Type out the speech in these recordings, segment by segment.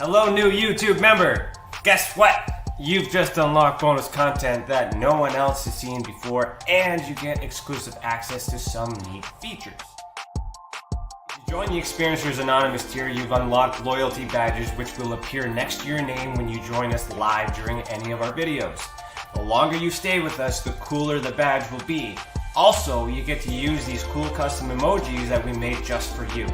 Hello, new YouTube member! Guess what? You've just unlocked bonus content that no one else has seen before, and you get exclusive access to some neat features. If you join the Experiencers Anonymous tier, you've unlocked loyalty badges which will appear next to your name when you join us live during any of our videos. The longer you stay with us, the cooler the badge will be. Also, you get to use these cool custom emojis that we made just for you.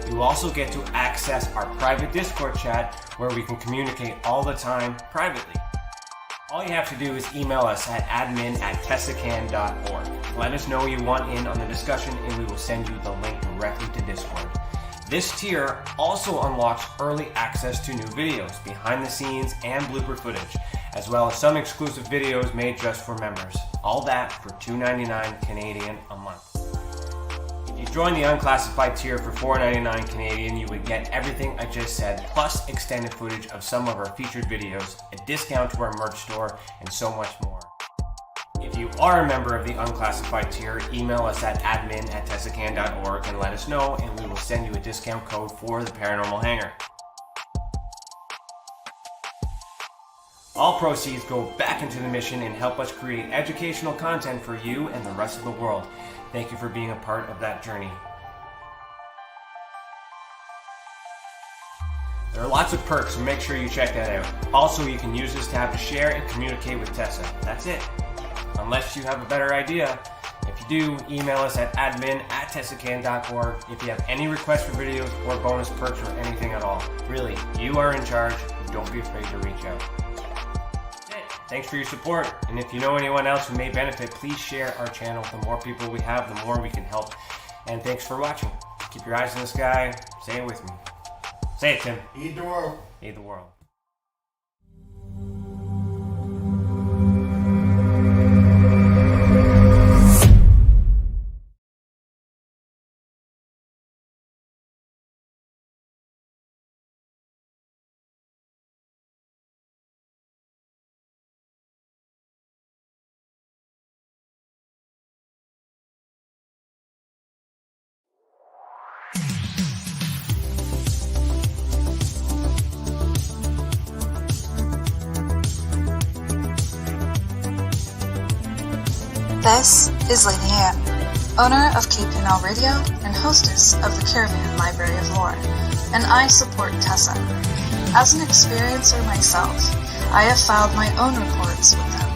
You also get to access our private Discord chat where we can communicate all the time privately. All you have to do is email us at admin@tessacan.org. Let us know you want in on the discussion and we will send you the link directly to Discord. This tier also unlocks early access to new videos, behind the scenes and blooper footage, as well as some exclusive videos made just for members. All that for $2.99 Canadian a month. If you join the unclassified tier for $4.99 Canadian, you would get everything I just said, plus extended footage of some of our featured videos, a discount to our merch store, and so much more. If you are a member of the unclassified tier, email us at admin@tessacan.org and let us know, and we will send you a discount code for the Paranormal Hangar. All proceeds go back into the mission and help us create educational content for you and the rest of the world. Thank you for being a part of that journey. There are lots of perks, so make sure you check that out. Also, you can use this tab to share and communicate with Tessa. That's it. Unless you have a better idea. If you do, email us at admin@tessacan.org if you have any requests for videos or bonus perks or anything at all. Really, you are in charge. Don't be afraid to reach out. Thanks for your support, and if you know anyone else who may benefit, please share our channel. The more people we have, the more we can help. And thanks for watching. Keep your eyes in the sky. Say it with me. Say it, Tim. Heed the world. Heed the world. This is Lady Anne, owner of KPNL Radio and hostess of the Caravan Library of Lore, and I support TESSA. As an experiencer myself, I have filed my own reports with them,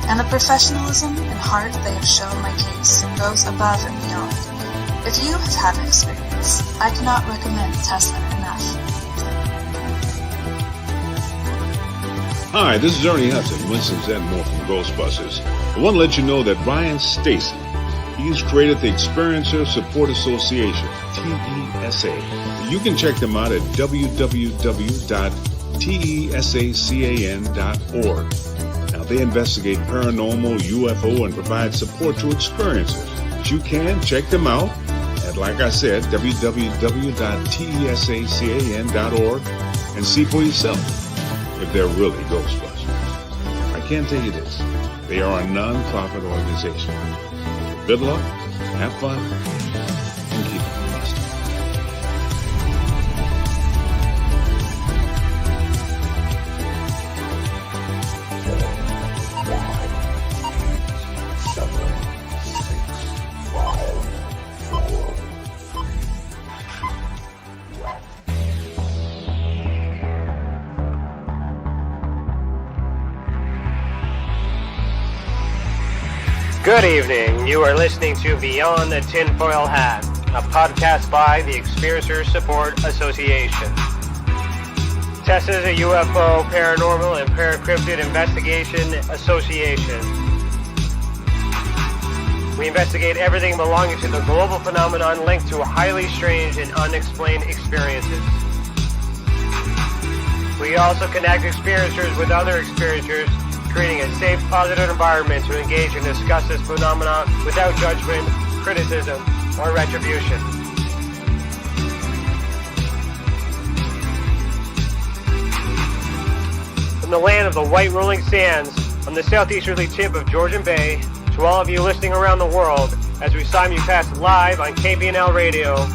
and the professionalism and heart they have shown my case goes above and beyond. If you have had an experience, I cannot recommend TESSA enough. Hi, this is Ernie Hudson, Winston Zedmore from Ghostbusters. I want to let you know that Brian Stacy, he's created the Experiencer Support Association, TESSA. You can check them out at www.tesacan.org. Now, they investigate paranormal, UFO, and provide support to experiencers. But you can check them out at, like I said, www.tesacan.org and see for yourself if they're really Ghostbusters. I can tell you this, they are a non-profit organization. Good luck, have fun, and keep it busted. Good evening. You are listening to Beyond the Tinfoil Hat, a podcast by the Experiencers Support Association. TESSA is a UFO, paranormal, and paracryptid investigation association. We investigate everything belonging to the global phenomenon linked to highly strange and unexplained experiences. We also connect experiencers with other experiencers, creating a safe, positive environment to engage and discuss this phenomenon without judgment, criticism, or retribution. From the land of the white rolling sands, on the southeasterly tip of Georgian Bay, to all of you listening around the world, as we simulcast live on KPNL Radio,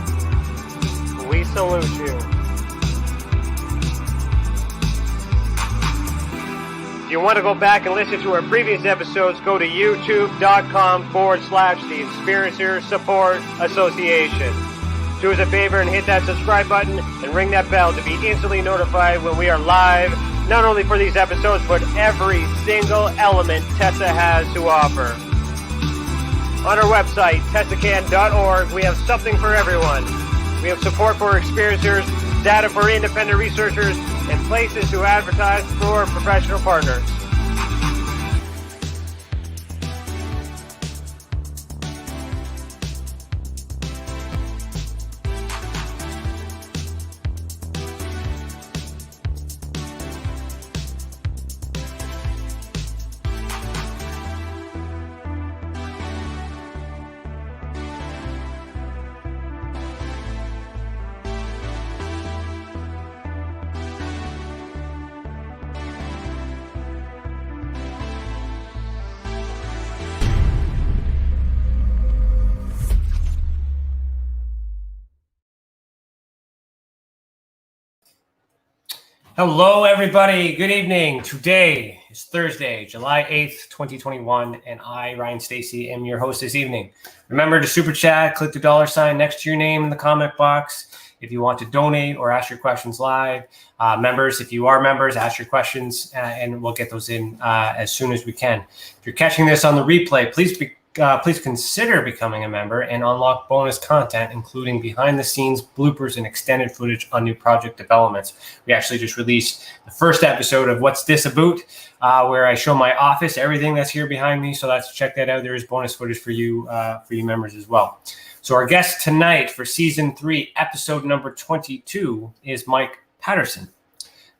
we salute you. If you want to go back and listen to our previous episodes, go to youtube.com/The Experiencer Support Association. Do us a favor and hit that subscribe button and ring that bell to be instantly notified when we are live, not only for these episodes, but every single element TESSA has to offer. On our website, tessacan.org, we have something for everyone. We have support for experiencers, data for independent researchers, and places to advertise for professional partners. Hello, everybody. Good evening. Today is Thursday, July 8th, 2021, and I, Ryan Stacy, am your host this evening. Remember to super chat, click the $ next to your name in the comment box if you want to donate or ask your questions live. Members, if you are members, ask your questions, and we'll get those in as soon as we can. If you're catching this on the replay, please consider becoming a member and unlock bonus content, including behind-the-scenes bloopers and extended footage on new project developments. We actually just released the first episode of What's This About, where I show my office, everything that's here behind me. So check that out. There is bonus footage for you members as well. So our guest tonight for Season 3, Episode number 22, is Mike Paterson.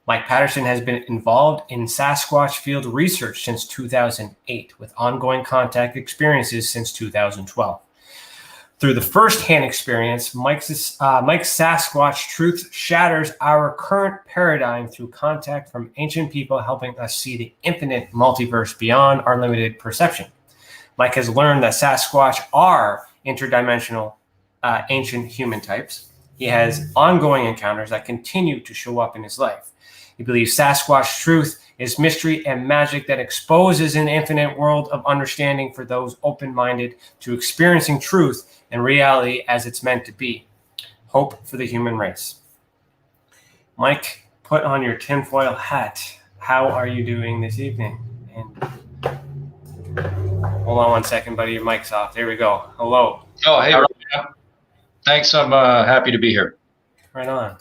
Mike Paterson has been involved in Sasquatch field research since 2008, with ongoing contact experiences since 2012. Through the first-hand experience, Mike's Sasquatch truth shatters our current paradigm through contact from ancient people, helping us see the infinite multiverse beyond our limited perception. Mike has learned that Sasquatch are interdimensional ancient human types. He has ongoing encounters that continue to show up in his life. He believes Sasquatch truth is mystery and magic that exposes an infinite world of understanding for those open-minded to experiencing truth and reality as it's meant to be. Hope for the human race. Mike, put on your tinfoil hat. How are you doing this evening? And hold on one second, buddy. Your mic's off. There we go. Hello. Oh, hey, Ryan. Thanks. I'm happy to be here. Right on.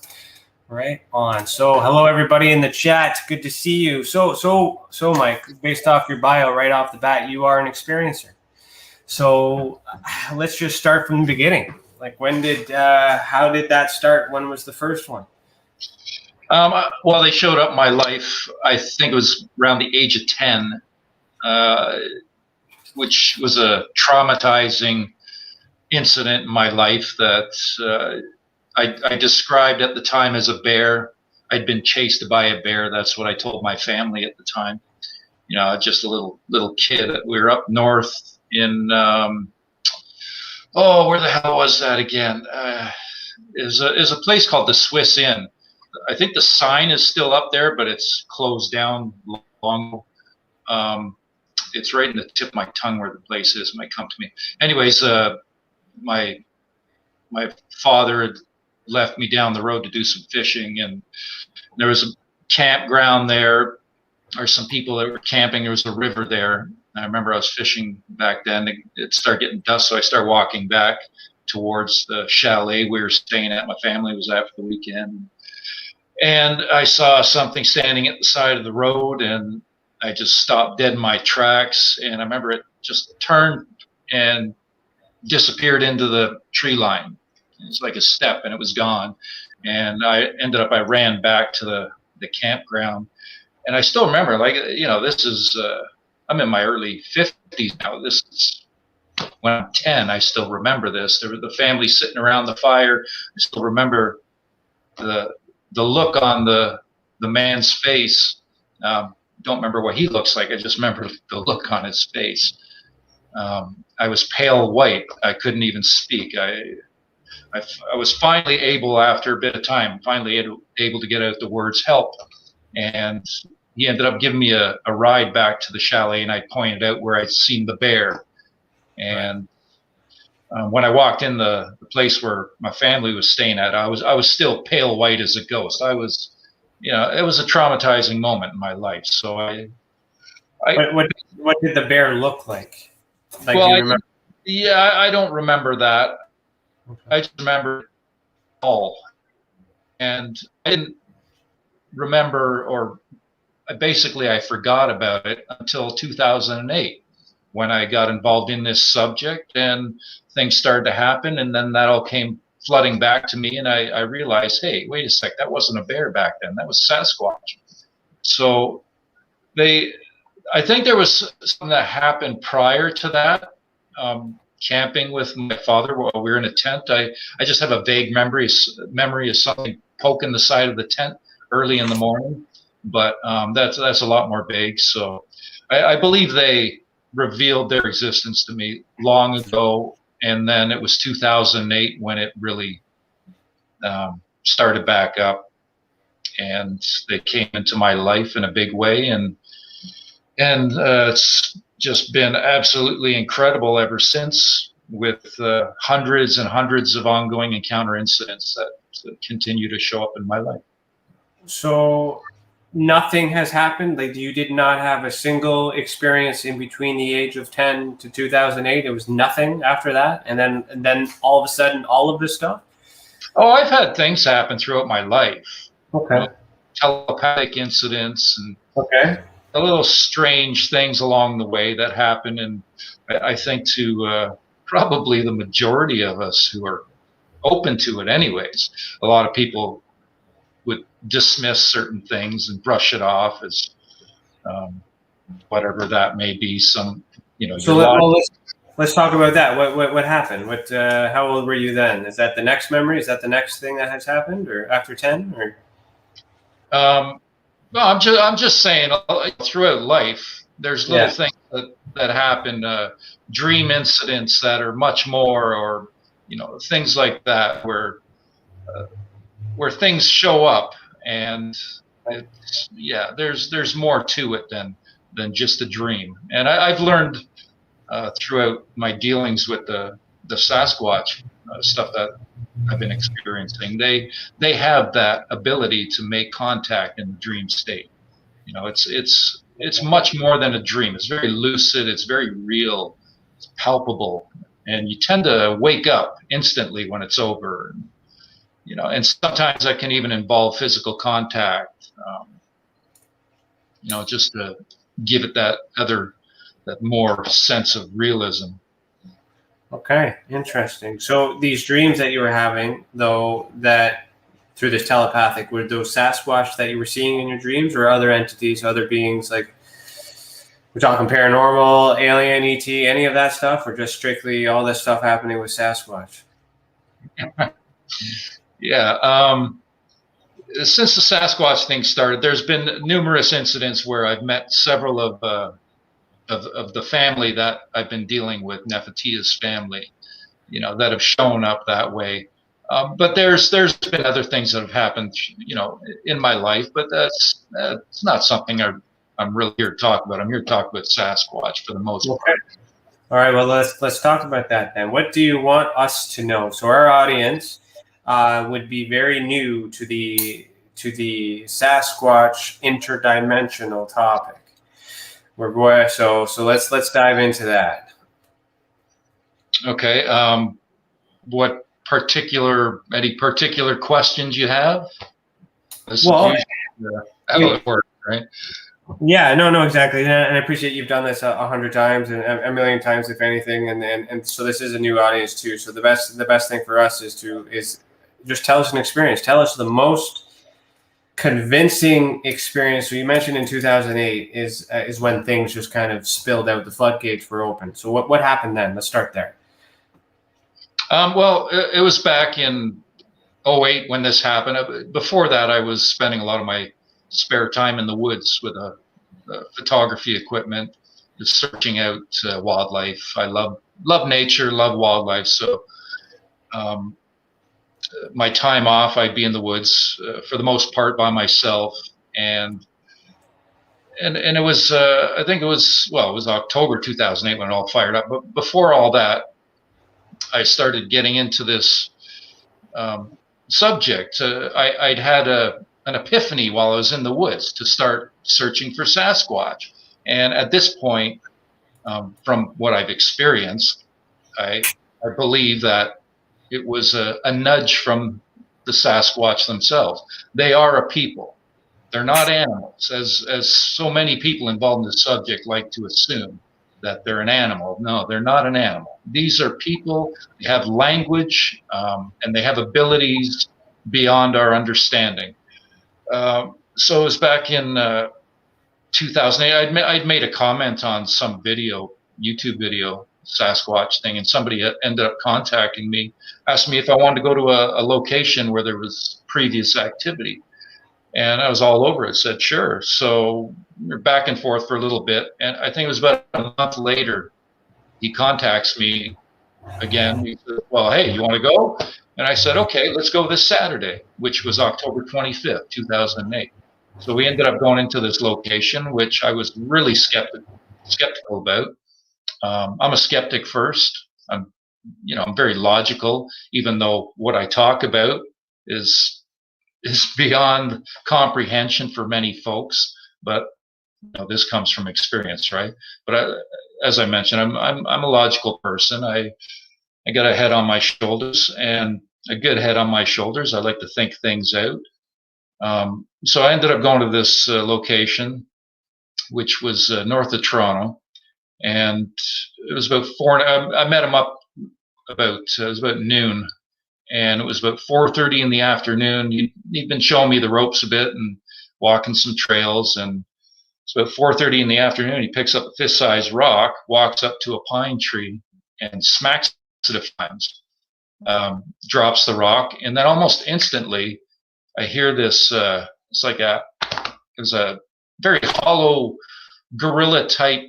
Right on. So, hello everybody in the chat. Good to see you. So, Mike, based off your bio right off the bat, you are an experiencer. So, let's just start from the beginning. Like, how did that start? When was the first one? Well, they showed up in my life. I think it was around the age of 10, which was a traumatizing incident in my life that I described at the time as a bear. I'd been chased by a bear. That's what I told my family at the time. You know, just a little kid. We were up north in, where the hell was that again? Is a place called the Swiss Inn. I think the sign is still up there, but it's closed down long. It's right in the tip of my tongue where the place is. It might come to me. Anyways, my father had left me down the road to do some fishing, and there was a campground there, or some people that were camping. There was a river there. I remember I was fishing back then. It started getting dusk, so I started walking back towards the chalet we were staying at. My family was at for the weekend, and I saw something standing at the side of the road, and I just stopped dead in my tracks. And I remember it just turned and disappeared into the tree line. It's like a step, and it was gone. And I ran back to the campground, and I still remember, like, you know, this is I'm in my early 50s now. This is when I'm 10. I still remember this. There were the family sitting around the fire. I still remember the look on the man's face. Don't remember what he looks like. I just remember the look on his face. I was pale white. I couldn't even speak. I was finally able, after a bit of time, able to get out the words help. And he ended up giving me a ride back to the chalet, and I pointed out where I'd seen the bear. And when I walked in the place where my family was staying at, I was still pale white as a ghost. I was, it was a traumatizing moment in my life. So What did the bear look like? Like, well, do you remember? I don't remember that. Okay. I just remember all, and I didn't remember, or basically I forgot about it until 2008 when I got involved in this subject and things started to happen, and then that all came flooding back to me, and I realized, hey, wait a sec, that wasn't a bear back then, that was Sasquatch. So I think there was something that happened prior to that. Camping with my father while we were in a tent. I just have a vague memory of something poking the side of the tent early in the morning, but that's a lot more vague. So I believe they revealed their existence to me long ago, and then it was 2008 when it really started back up, and they came into my life in a big way, and it's just been absolutely incredible ever since, with hundreds and hundreds of ongoing encounter incidents that continue to show up in my life. So nothing has happened? Like, you did not have a single experience in between the age of 10 to 2008? It was nothing after that? And then all of a sudden, all of this stuff? Oh, I've had things happen throughout my life. Okay. Telepathic incidents and Okay. a little strange things along the way that happen. And I think to probably the majority of us who are open to it anyways, a lot of people would dismiss certain things and brush it off as whatever that may be. So let's talk about that. What happened? How old were you then? Is that the next memory? Is that the next thing that has happened, or after 10? Or no, I'm just saying, throughout life, there's little things that happen, dream incidents that are much more, or things like that, where things show up, and there's more to it than just a dream. And I've learned throughout my dealings with the Sasquatch stuff that I've been experiencing, they have that ability to make contact in the dream state. It's much more than a dream. It's very lucid. It's very real. It's palpable, and you tend to wake up instantly when it's over. And sometimes that can even involve physical contact. Just to give it that more sense of realism. Okay, interesting. So these dreams that you were having, though, that through this telepathic, were those Sasquatch that you were seeing in your dreams, or other entities, other beings, like we're talking paranormal, alien, ET, any of that stuff, or just strictly all this stuff happening with Sasquatch? Since the Sasquatch thing started, there's been numerous incidents where I've met several of the family that I've been dealing with, Nefertiti's family, that have shown up that way. But there's been other things that have happened, in my life, but that's not something I'm really here to talk about. I'm here to talk about Sasquatch for the most part. All right, well, let's talk about that then. What do you want us to know? So our audience would be very new to the Sasquatch interdimensional topic. So let's dive into that. Okay. Any particular questions you have? How it works, right? Yeah, no, exactly. And I appreciate you've done this 100 times and a million times, if anything. And so this is a new audience too. So the best thing for us is just tell us an experience. Tell us the most convincing experience. So you mentioned in 2008 is when things just kind of spilled out, the floodgates were open. So what happened then? Let's start there. Well, it was back in 2008 when this happened. Before that, I was spending a lot of my spare time in the woods with a photography equipment, just searching out wildlife. I love nature, love wildlife. So my time off, I'd be in the woods for the most part by myself. And and it was I think it was October 2008 when it all fired up. But before all that, I started getting into this subject. I'd had an epiphany while I was in the woods to start searching for Sasquatch, and at this point, from what I've experienced, I believe that it was a nudge from the Sasquatch themselves. They are a people. They're not animals, as so many people involved in the subject like to assume that they're an animal. No, they're not an animal. These are people. They have language, and they have abilities beyond our understanding. So it was back in 2008. I'd made a comment on some video, YouTube video, Sasquatch thing, and somebody ended up contacting me, asked me if I wanted to go to a location where there was previous activity. And I was all over it, said sure. So we're back and forth for a little bit. And I think it was about a month later, he contacts me again. He said, well, hey, you want to go? And I said, okay, let's go this Saturday, which was October 25th, 2008. So we ended up going into this location, which I was really skeptical about. I'm a skeptic first. I'm very logical, even though what I talk about is beyond comprehension for many folks. But this comes from experience, right? But as I mentioned, I'm a logical person. I got a head on my shoulders, and a good head on my shoulders. I like to think things out. So I ended up going to this location, which was north of Toronto, and it was about I met him up about it was about noon, and it was about 4:30 in the afternoon. He'd been showing me the ropes a bit and walking some trails, and it's about 4:30 in the afternoon. He picks up a fist-sized rock, walks up to a pine tree, and smacks it a few times. Drops the rock, and then almost instantly, I hear this. It's like it was a very hollow, gorilla type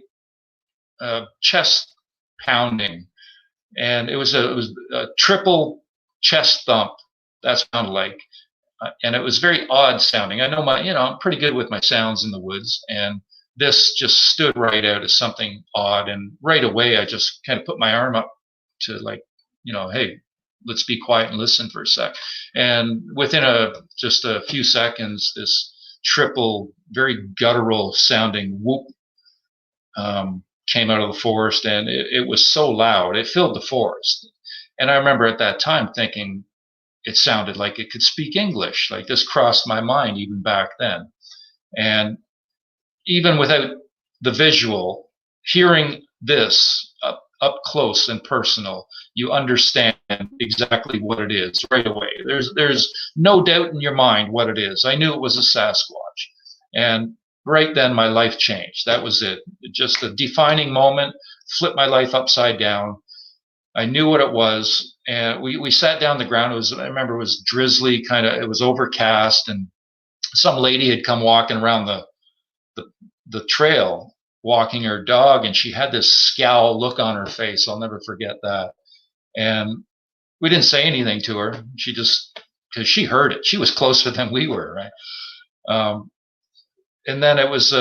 chest pounding, and it was a triple chest thump. That sounded like, and it was very odd sounding. I know I'm pretty good with my sounds in the woods, and this just stood right out as something odd. And right away, I just kind of put my arm up to hey, let's be quiet and listen for a sec. And within just a few seconds, this triple, very guttural sounding whoop came out of the forest, and it was so loud, it filled the forest. And I remember at that time thinking it sounded like it could speak English. Like, this crossed my mind even back then. And even without the visual, hearing this up close and personal, you understand exactly what it is right away. There's no doubt in your mind what it is. I knew it was a Sasquatch. And right then my life changed. That was it. Just a defining moment, flipped my life upside down. I knew what it was, and we sat down the ground. I remember it was drizzly, it was overcast, and some lady had come walking around the trail, walking her dog, and she had this scowl look on her face. I'll never forget that. And we didn't say anything to her. She just, because she heard it. She was closer than we were, right? And then it was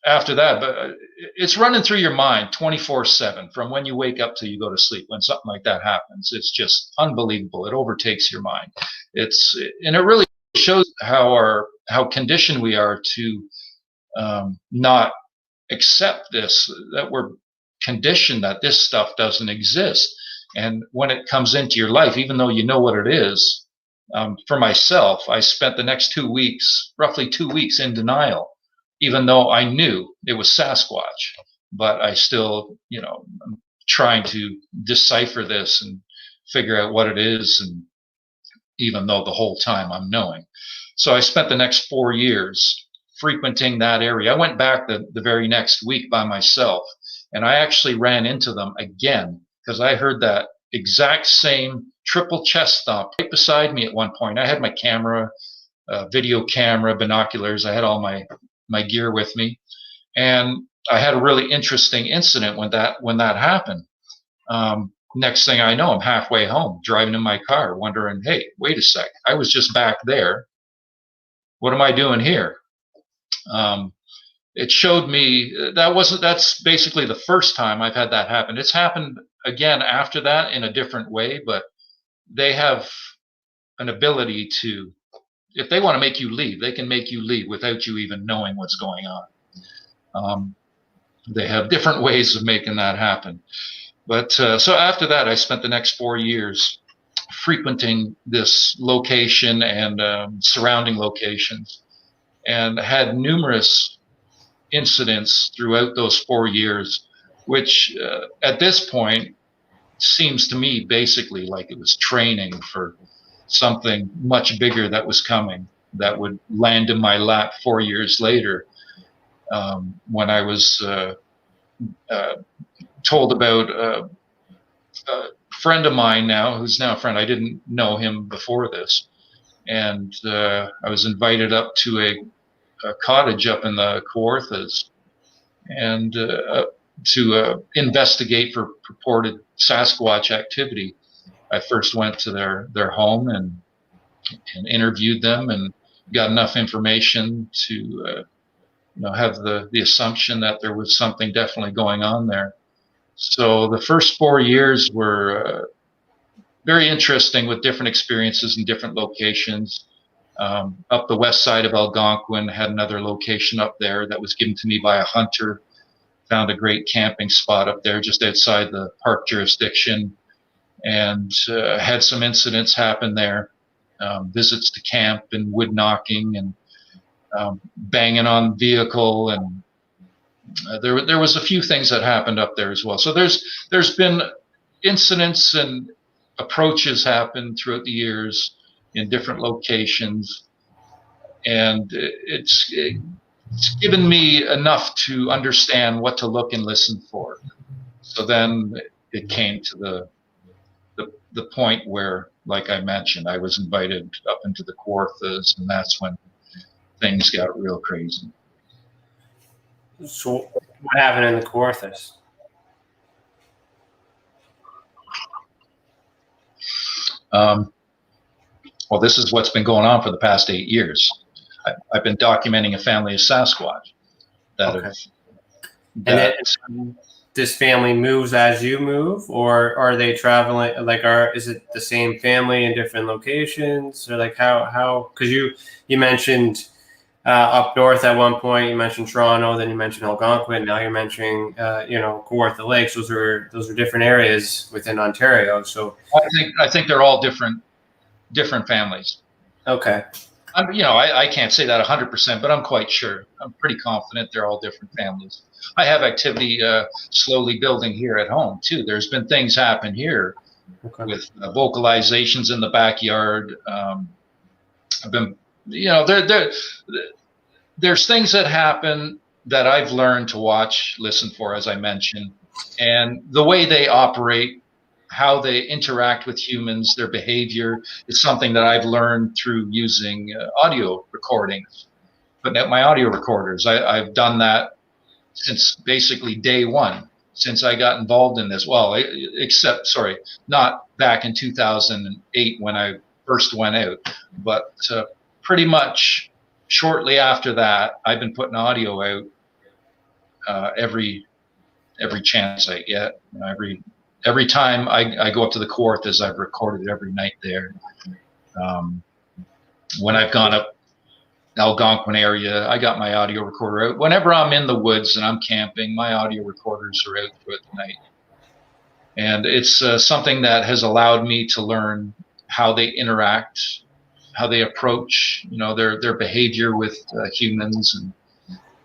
after that, but it's running through your mind 24/7 from when you wake up till you go to sleep. When something like that happens, it's just unbelievable. It overtakes your mind. And it really shows how conditioned we are to not accept this, that we're conditioned that this stuff doesn't exist. And when it comes into your life, even though you know what it is, for myself, I spent the next 2 weeks, roughly 2 weeks, in denial, even though I knew it was Sasquatch. But I still, I'm trying to decipher this and figure out what it is, and even though the whole time I'm knowing. So I spent the next 4 years frequenting that area. I went back the very next week by myself, and I actually ran into them again, because I heard that exact same triple chest thump right beside me at one point. I had my camera, video camera, binoculars. I had all my gear with me, and I had a really interesting incident when that happened. Next thing I know, I'm halfway home, driving in my car, wondering, hey, wait a sec, I was just back there. What am I doing here? it showed me that's basically the first time I've had that happen. It's happened again after that in a different way, but they have an ability to, if they want to make you leave, they can make you leave without you even knowing what's going on. They have different ways of making that happen. But so after that, I spent the next 4 years frequenting this location and surrounding locations, and had numerous incidents throughout those 4 years, which at this point seems to me basically like it was training for something much bigger that was coming, that would land in my lap 4 years later, when I was told about a friend of mine now, who's now a friend. I didn't know him before this, and I was invited up to a cottage up in the Kawarthas, and to investigate for purported Sasquatch activity. I first went to their home and interviewed them, and got enough information to have the assumption that there was something definitely going on there. So the first 4 years were very interesting, with different experiences in different locations. Up the west side of Algonquin, had another location up there that was given to me by a hunter. Found a great camping spot up there just outside the park jurisdiction, and had some incidents happen there. Visits to camp and wood knocking and banging on vehicle, and there was a few things that happened up there as well. So there's been incidents and approaches happen throughout the years in different locations, and it's given me enough to understand what to look and listen for. So then it came to the point where, like I mentioned, I was invited up into the Kawarthas, and that's when things got real crazy. So what happened in the Kawarthas? Well, this is what's been going on for the past 8 years. I've been documenting a family of Sasquatch that Okay. have. And this family moves as you move, or are they traveling? Like, is it the same family in different locations, or like how? Because you mentioned up north at one point. You mentioned Toronto, then you mentioned Algonquin. Now you're mentioning Kawartha Lakes. Those are different areas within Ontario. So I think they're all different families. Okay. I can't say that 100%, but I'm quite sure. I'm pretty confident they're all different families. I have activity slowly building here at home too. There's been things happen here with vocalizations in the backyard. I've been, there's things that happen that I've learned to watch, listen for, as I mentioned, and the way they operate, how they interact with humans, their behavior is something that I've learned through using audio recordings, putting out my audio recorders. I've done that since basically day one, since I got involved in this. Well, not back in 2008 when I first went out, but pretty much shortly after that, I've been putting audio out every chance I get. Every time I go up to the Kawarthas, I've recorded every night there. When I've gone up Algonquin area, I got my audio recorder out. Whenever I'm in the woods and I'm camping, my audio recorders are out throughout the night. And it's something that has allowed me to learn how they interact, how they approach, their behavior with humans, and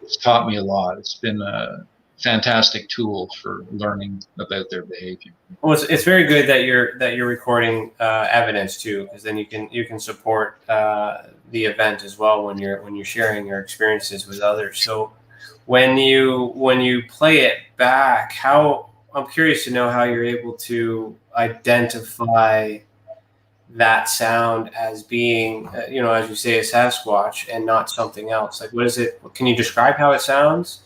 it's taught me a lot. It's been a fantastic tool for learning about their behavior. Well, it's very good that you're recording evidence too, because then you can support the event as well when you're sharing your experiences with others. So when you play it back, I'm curious to know how you're able to identify that sound as being, as you say, a Sasquatch and not something else. Like, what is it? Can you describe how it sounds?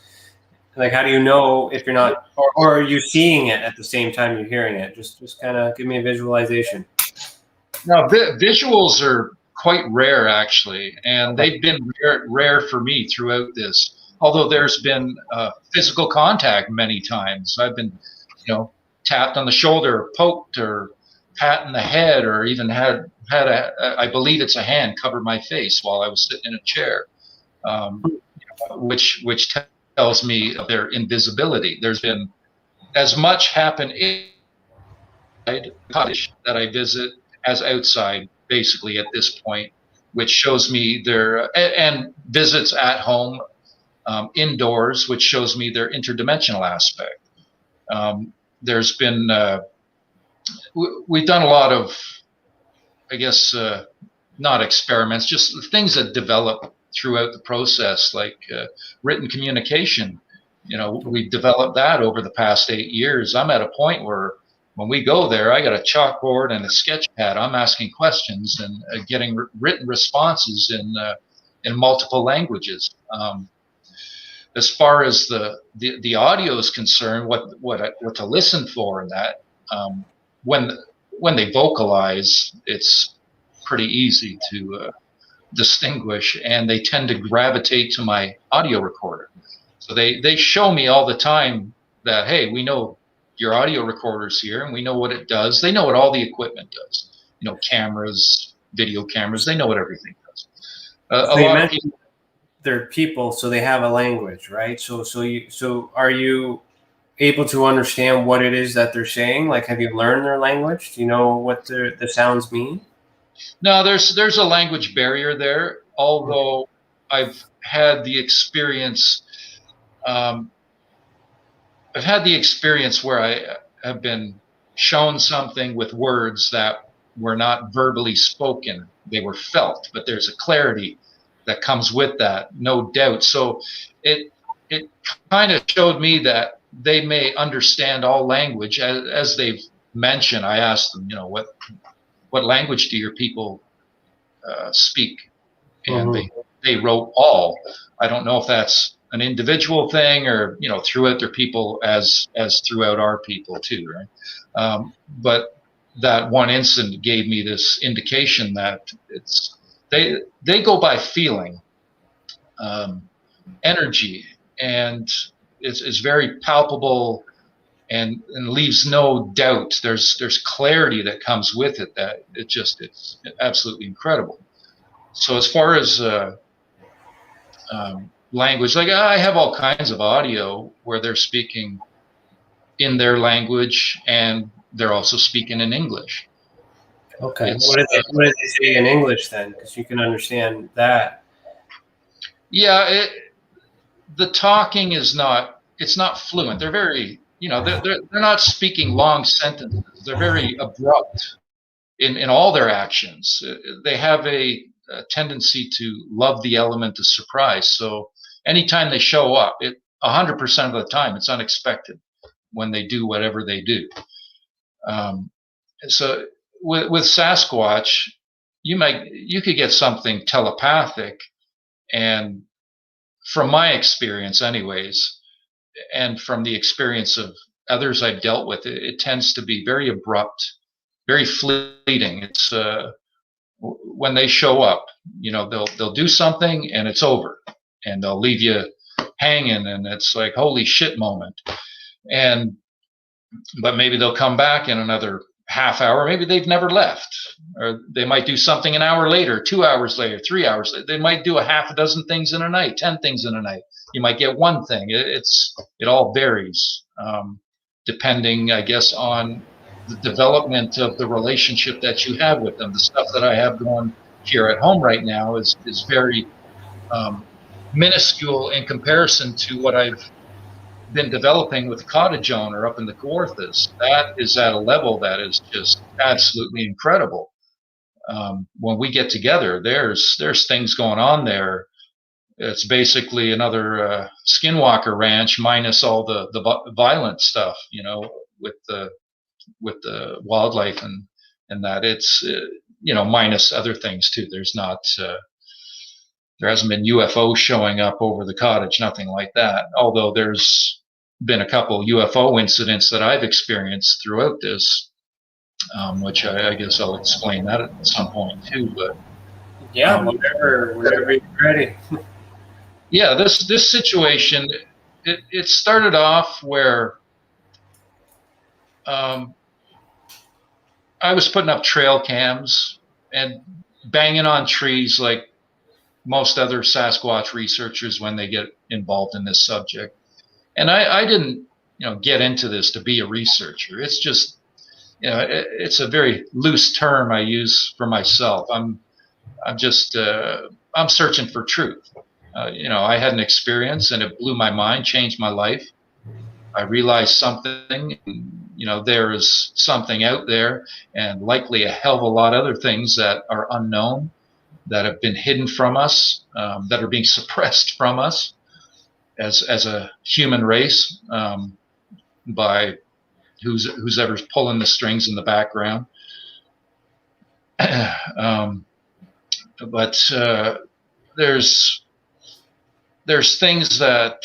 Like, how do you know if you're not, or are you seeing it at the same time you're hearing it? Just kind of give me a visualization. No, visuals are quite rare, actually, and they've been rare for me throughout this. although there's been physical contact many times. I've been, tapped on the shoulder, poked, or pat in the head, or even had I believe it's a hand cover my face while I was sitting in a chair, which tells me of their invisibility. There's been as much happen inside the cottage that I visit as outside, basically at this point, which shows me their and visits at home, indoors, which shows me their interdimensional aspect. There's been we've done a lot of, I guess, not experiments, just things that develop throughout the process, like written communication. We've developed that over the past 8 years. I'm at a point where when we go there, I got a chalkboard and a sketch pad. I'm asking questions and getting written responses in multiple languages. As far as the audio is concerned, what to listen for in that, when they vocalize, it's pretty easy to distinguish, and they tend to gravitate to my audio recorder. So they show me all the time that, hey, we know your audio recorder's here, and we know what it does. They know what all the equipment does. Cameras, video cameras. They know what everything does. So you mentioned they're people, so they have a language, right? So are you able to understand what it is that they're saying? Like, have you learned their language? Do you know what the sounds mean? No, there's a language barrier there. Although I've had the experience. I've had the experience where I have been shown something with words that were not verbally spoken. They were felt, but there's a clarity that comes with that, no doubt. So it kind of showed me that they may understand all language. As they've mentioned, I asked them, what language do your people speak? And they wrote all. I don't know if that's an individual thing or throughout their people as throughout our people too, right? But that one incident gave me this indication that they go by feeling, energy, and it's very palpable and leaves no doubt. There's clarity that comes with it that it's absolutely incredible. So as far as language, like I have all kinds of audio where they're speaking in their language and they're also speaking in English. Okay. What did they say in English then? Because you can understand that. Yeah, the talking is not fluent. They're very, they're not speaking long sentences. They're very abrupt in all their actions. They have a tendency to love the element of surprise. So anytime they show up, 100% of the time, it's unexpected when they do whatever they do. So with Sasquatch, you could get something telepathic, and from my experience, anyways, and from the experience of others I've dealt with, it tends to be very abrupt, very fleeting. It's when they show up, they'll do something and it's over, and they'll leave you hanging, and it's like holy shit moment. But maybe they'll come back in another half hour. Maybe they've never left, or they might do something an hour later, 2 hours later, 3 hours later. They might do a half a dozen things in a night, 10 things in a night. You might get one thing. It all varies, depending, I guess, on the development of the relationship that you have with them. The stuff that I have going here at home right now is very minuscule in comparison to what I've been developing with cottage owner up in the Kawarthas. That is at a level that is just absolutely incredible. When we get together, there's things going on there. It's basically another Skinwalker Ranch minus all the violent stuff, with the wildlife and that. It's minus other things too. There hasn't been UFOs showing up over the cottage, nothing like that. Although there's been a couple UFO incidents that I've experienced throughout this, which I guess I'll explain that at some point too. But yeah, whenever you're ready. Yeah, this situation, it started off where I was putting up trail cams and banging on trees like most other Sasquatch researchers when they get involved in this subject. And I didn't, get into this to be a researcher. It's just, it's a very loose term I use for myself. I'm just, I'm searching for truth. I had an experience and it blew my mind, changed my life. I realized something, there is something out there, and likely a hell of a lot of other things that are unknown, that have been hidden from us, that are being suppressed from us as a human race, by who's ever's pulling the strings in the background. But there's things that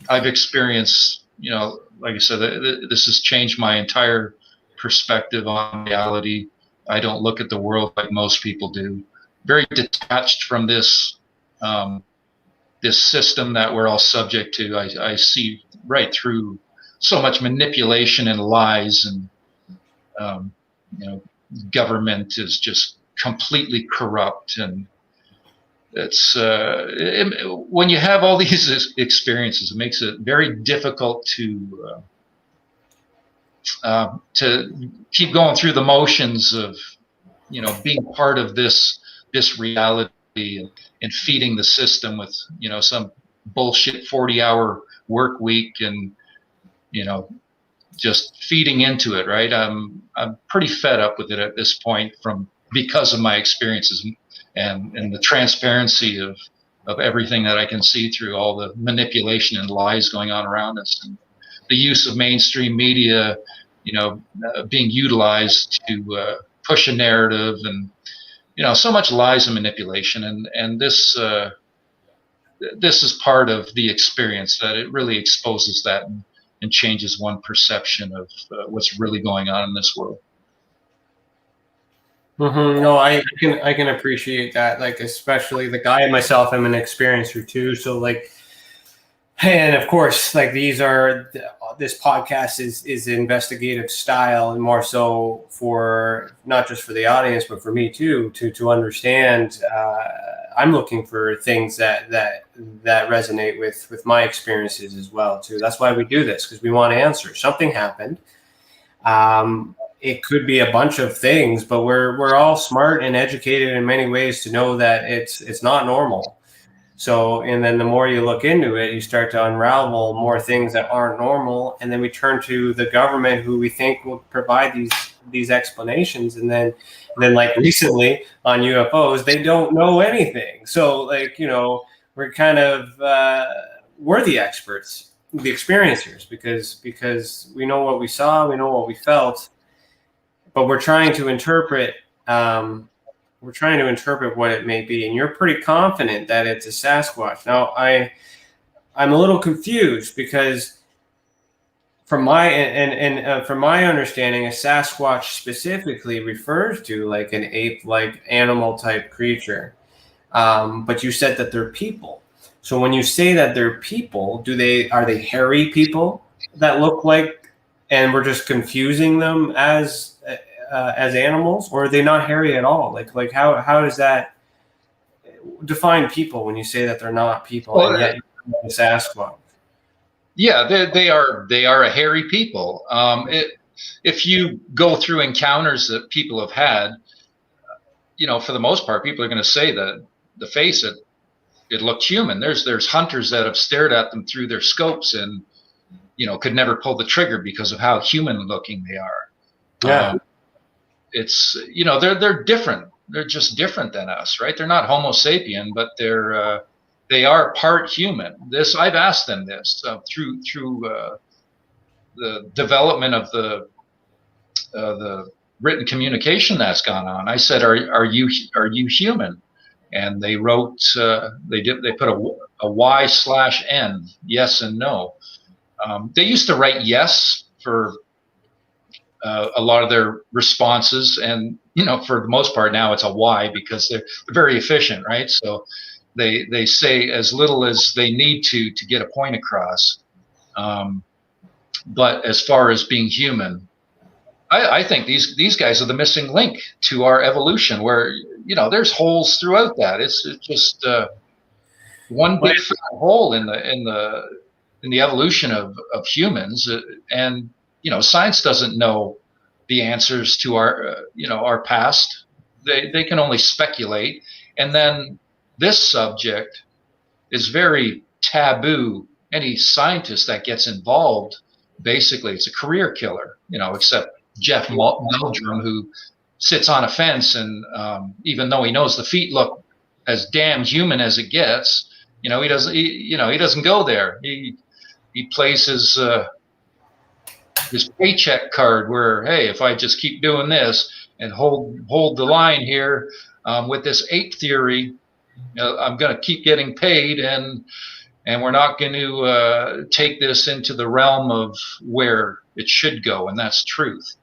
I've experienced, like I said, this has changed my entire perspective on reality. I don't look at the world like most people do. Very detached from this this system that we're all subject to. I see right through so much manipulation and lies, and government is just completely corrupt, and it's when you have all these experiences, it makes it very difficult to keep going through the motions of being part of this reality, and feeding the system with some bullshit 40-hour work week, and just feeding into it, right? I'm pretty fed up with it at this point, because of my experiences and the transparency of everything that I can see through all the manipulation and lies going on around us, and the use of mainstream media, being utilized to push a narrative, and so much lies and manipulation, and this is part of the experience, that it really exposes that, and changes one perception of what's really going on in this world. Mm-hmm. No, I can appreciate that. Like, especially like I myself am an experiencer too. So like, and of course, like this podcast is investigative style, and more so for not just for the audience, but for me too, to understand. I'm looking for things that resonate with my experiences as well too. That's why we do this, because we want answers. Something happened. It could be a bunch of things, but we're all smart and educated in many ways to know that it's not normal. So, and then the more you look into it, you start to unravel more things that aren't normal, and then we turn to the government, who we think will provide these explanations, and then like recently on UFOs, they don't know anything. So like, we're kind of we're the experts, the experiencers, because we know what we saw, we know what we felt, but we're trying to interpret what it may be. And you're pretty confident that it's a Sasquatch. Now I'm a little confused, because from my from my understanding, a Sasquatch specifically refers to like an ape-like animal type creature. But you said that they're people. So when you say that they're people, are they hairy people that look like, and we're just confusing them as animals, or are they not hairy at all? Like how does that define people when you say that they're not people, and yet you're a Sasquatch? Yeah, they are a hairy people. If you go through encounters that people have had, for the most part, people are going to say that the face, it looked human. There's hunters that have stared at them through their scopes and could never pull the trigger because of how human looking they are. Yeah. It's they're different. They're just different than us, right? They're not Homo sapien, but they are part human. I've asked them this through the development of the written communication that's gone on. I said, "Are you human?" And they wrote, they put a Y/N, yes and no. They used to write yes for a lot of their responses, and for the most part now it's a Y, because they're very efficient, right? So they say as little as they need to get a point across. But as far as being human, I think these guys are the missing link to our evolution, where there's holes throughout that. It's just one big fat hole in the evolution of humans, and science doesn't know the answers to our past. They can only speculate, and then this subject is very taboo. Any scientist that gets involved, basically, it's a career killer. Except Jeff Meldrum, who sits on a fence, and even though he knows the feet look as damn human as it gets, he doesn't go there. He plays his paycheck card, where, hey, if I just keep doing this and hold the line here with this ape theory, I'm going to keep getting paid, and we're not going to take this into the realm of where it should go, and that's truth.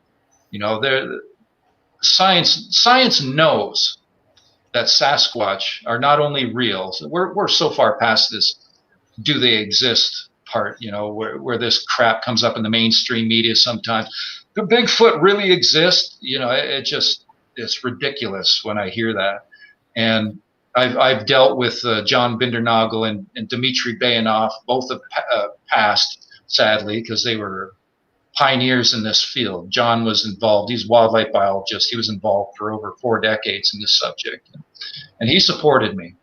Science knows that Sasquatch are not only real. So we're so far past this "do they exist" part, where this crap comes up in the mainstream media sometimes. Do Bigfoot really exist? It's ridiculous when I hear that. And I've dealt with John Bindernagel and Dmitry Bayanov. Both have passed, sadly, because they were pioneers in this field. John was involved. He's a wildlife biologist. He was involved for over 4 decades in this subject, and he supported me.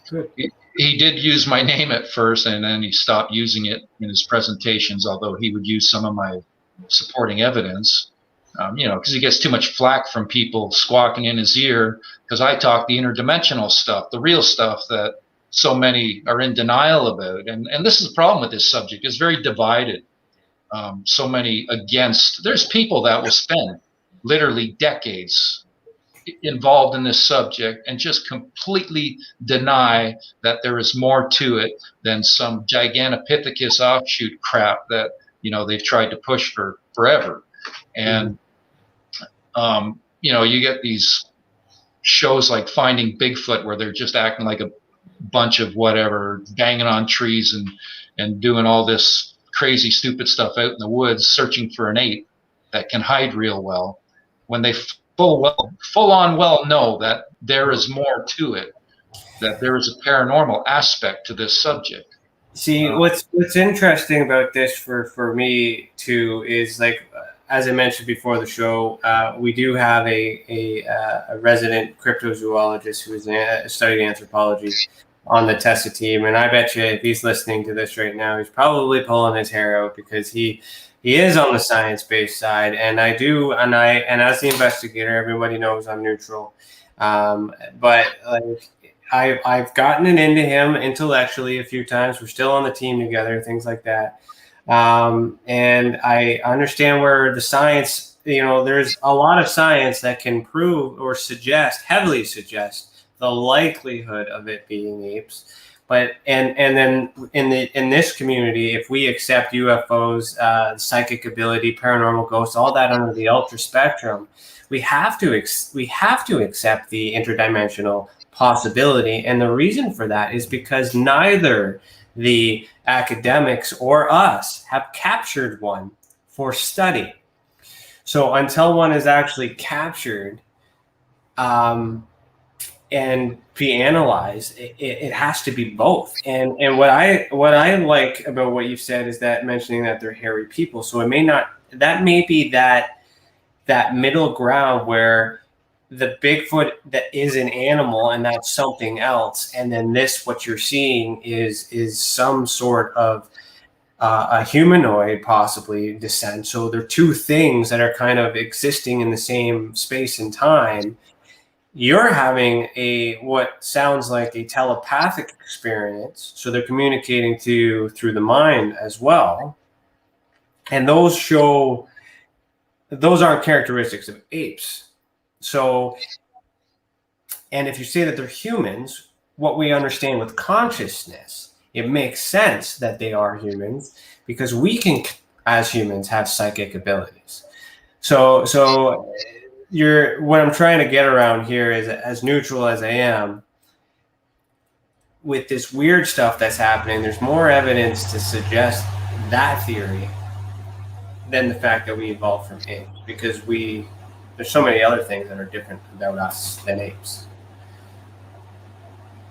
Good. He did use my name at first, and then he stopped using it in his presentations, although he would use some of my supporting evidence, because he gets too much flack from people squawking in his ear, because I talk the interdimensional stuff, the real stuff that so many are in denial about. And this is the problem with this subject. It's very divided. So many against. There's people that will spend literally decades involved in this subject and just completely deny that there is more to it than some Gigantopithecus offshoot crap that they've tried to push for forever. And you get these shows like Finding Bigfoot, where they're just acting like a bunch of whatever, banging on trees and doing all this crazy stupid stuff out in the woods, searching for an ape that can hide real well, when they full on know that there is more to it, that there is a paranormal aspect to this subject. See, what's interesting about this for me too is, like, as I mentioned before the show, we do have a resident cryptozoologist who is studying anthropology on the TESSA team, and I bet you if he's listening to this right now, he's probably pulling his hair out, because he is on the science-based side, and as the investigator, everybody knows I'm neutral, but like, I've gotten it into him intellectually a few times. We're still on the team together, things like that, and I understand where the science, there's a lot of science that can prove or heavily suggest the likelihood of it being apes. But and then in this community, if we accept UFOs, psychic ability, paranormal ghosts, all that under the ultra spectrum, we have to accept the interdimensional possibility. And the reason for that is because neither the academics or us have captured one for study. So until one is actually captured and be analyzed, it has to be both. And what I like about what you've said is that mentioning that they're hairy people. So that may be that middle ground where the Bigfoot that is an animal and that's something else, and then what you're seeing is some sort of a humanoid, possibly descent. So they're two things that are kind of existing in the same space and time. You're having what sounds like a telepathic experience, so they're communicating through the mind as well, and those aren't characteristics of apes. So, and if you say that they're humans, what we understand with consciousness, it makes sense that they are humans, because we can, as humans, have psychic abilities. So what I'm trying to get around here is, as neutral as I am, with this weird stuff that's happening, there's more evidence to suggest that theory than the fact that we evolved from apes, because there's so many other things that are different about us than apes.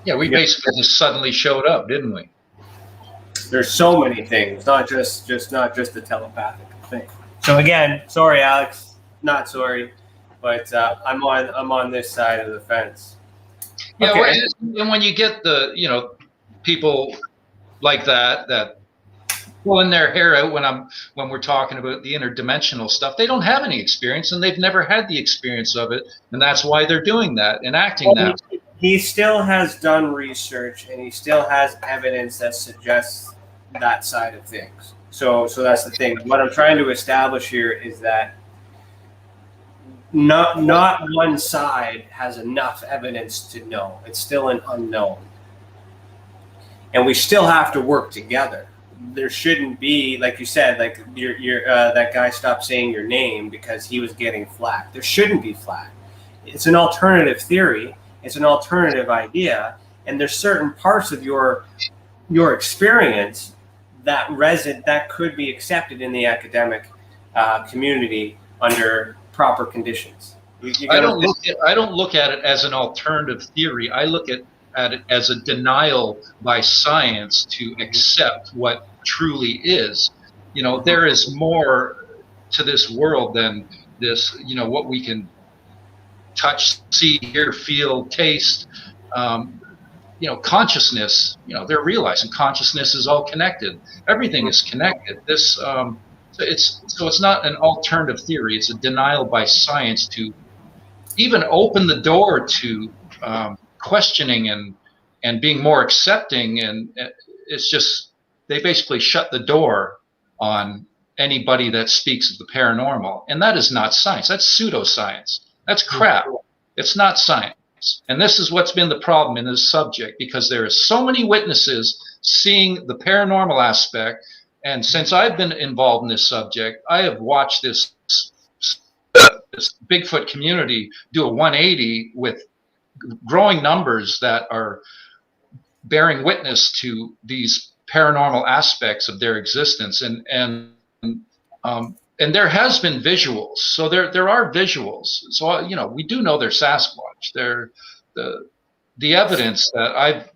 Yeah, we basically just suddenly showed up, didn't we? There's so many things, not just the telepathic thing. So again, sorry, Alex, not sorry, but I'm on this side of the fence. Yeah, Okay. and when you get the people like that pulling their hair out when we're talking about the interdimensional stuff, they don't have any experience, and they've never had the experience of it, and that's why they're doing that and acting that. He still has done research, and he still has evidence that suggests that side of things. So that's the thing. What I'm trying to establish here is that not one side has enough evidence to know. It's still an unknown, and we still have to work together. There shouldn't be, like you said, like that guy stopped saying your name because he was getting flack. There shouldn't be flack. It's an alternative theory. It's an alternative idea, and there's certain parts of your experience that could be accepted in the academic community under proper conditions. I don't look at it as an alternative theory. I look at it as a denial by science to accept what truly is. There is more to this world than this, what we can touch, see, hear, feel, taste. Consciousness, they're realizing consciousness is all connected. Everything is connected. It's not an alternative theory. It's a denial by science to even open the door to questioning and being more accepting. And it's just, they basically shut the door on anybody that speaks of the paranormal. And that is not science. That's pseudoscience. That's crap. It's not science. And this is what's been the problem in this subject, because there are so many witnesses seeing the paranormal aspect. And since I've been involved in this subject, I have watched this Bigfoot community do a 180 with growing numbers that are bearing witness to these paranormal aspects of their existence. And there has been visuals. So there are visuals. So, we do know they're Sasquatch. They're the evidence that I've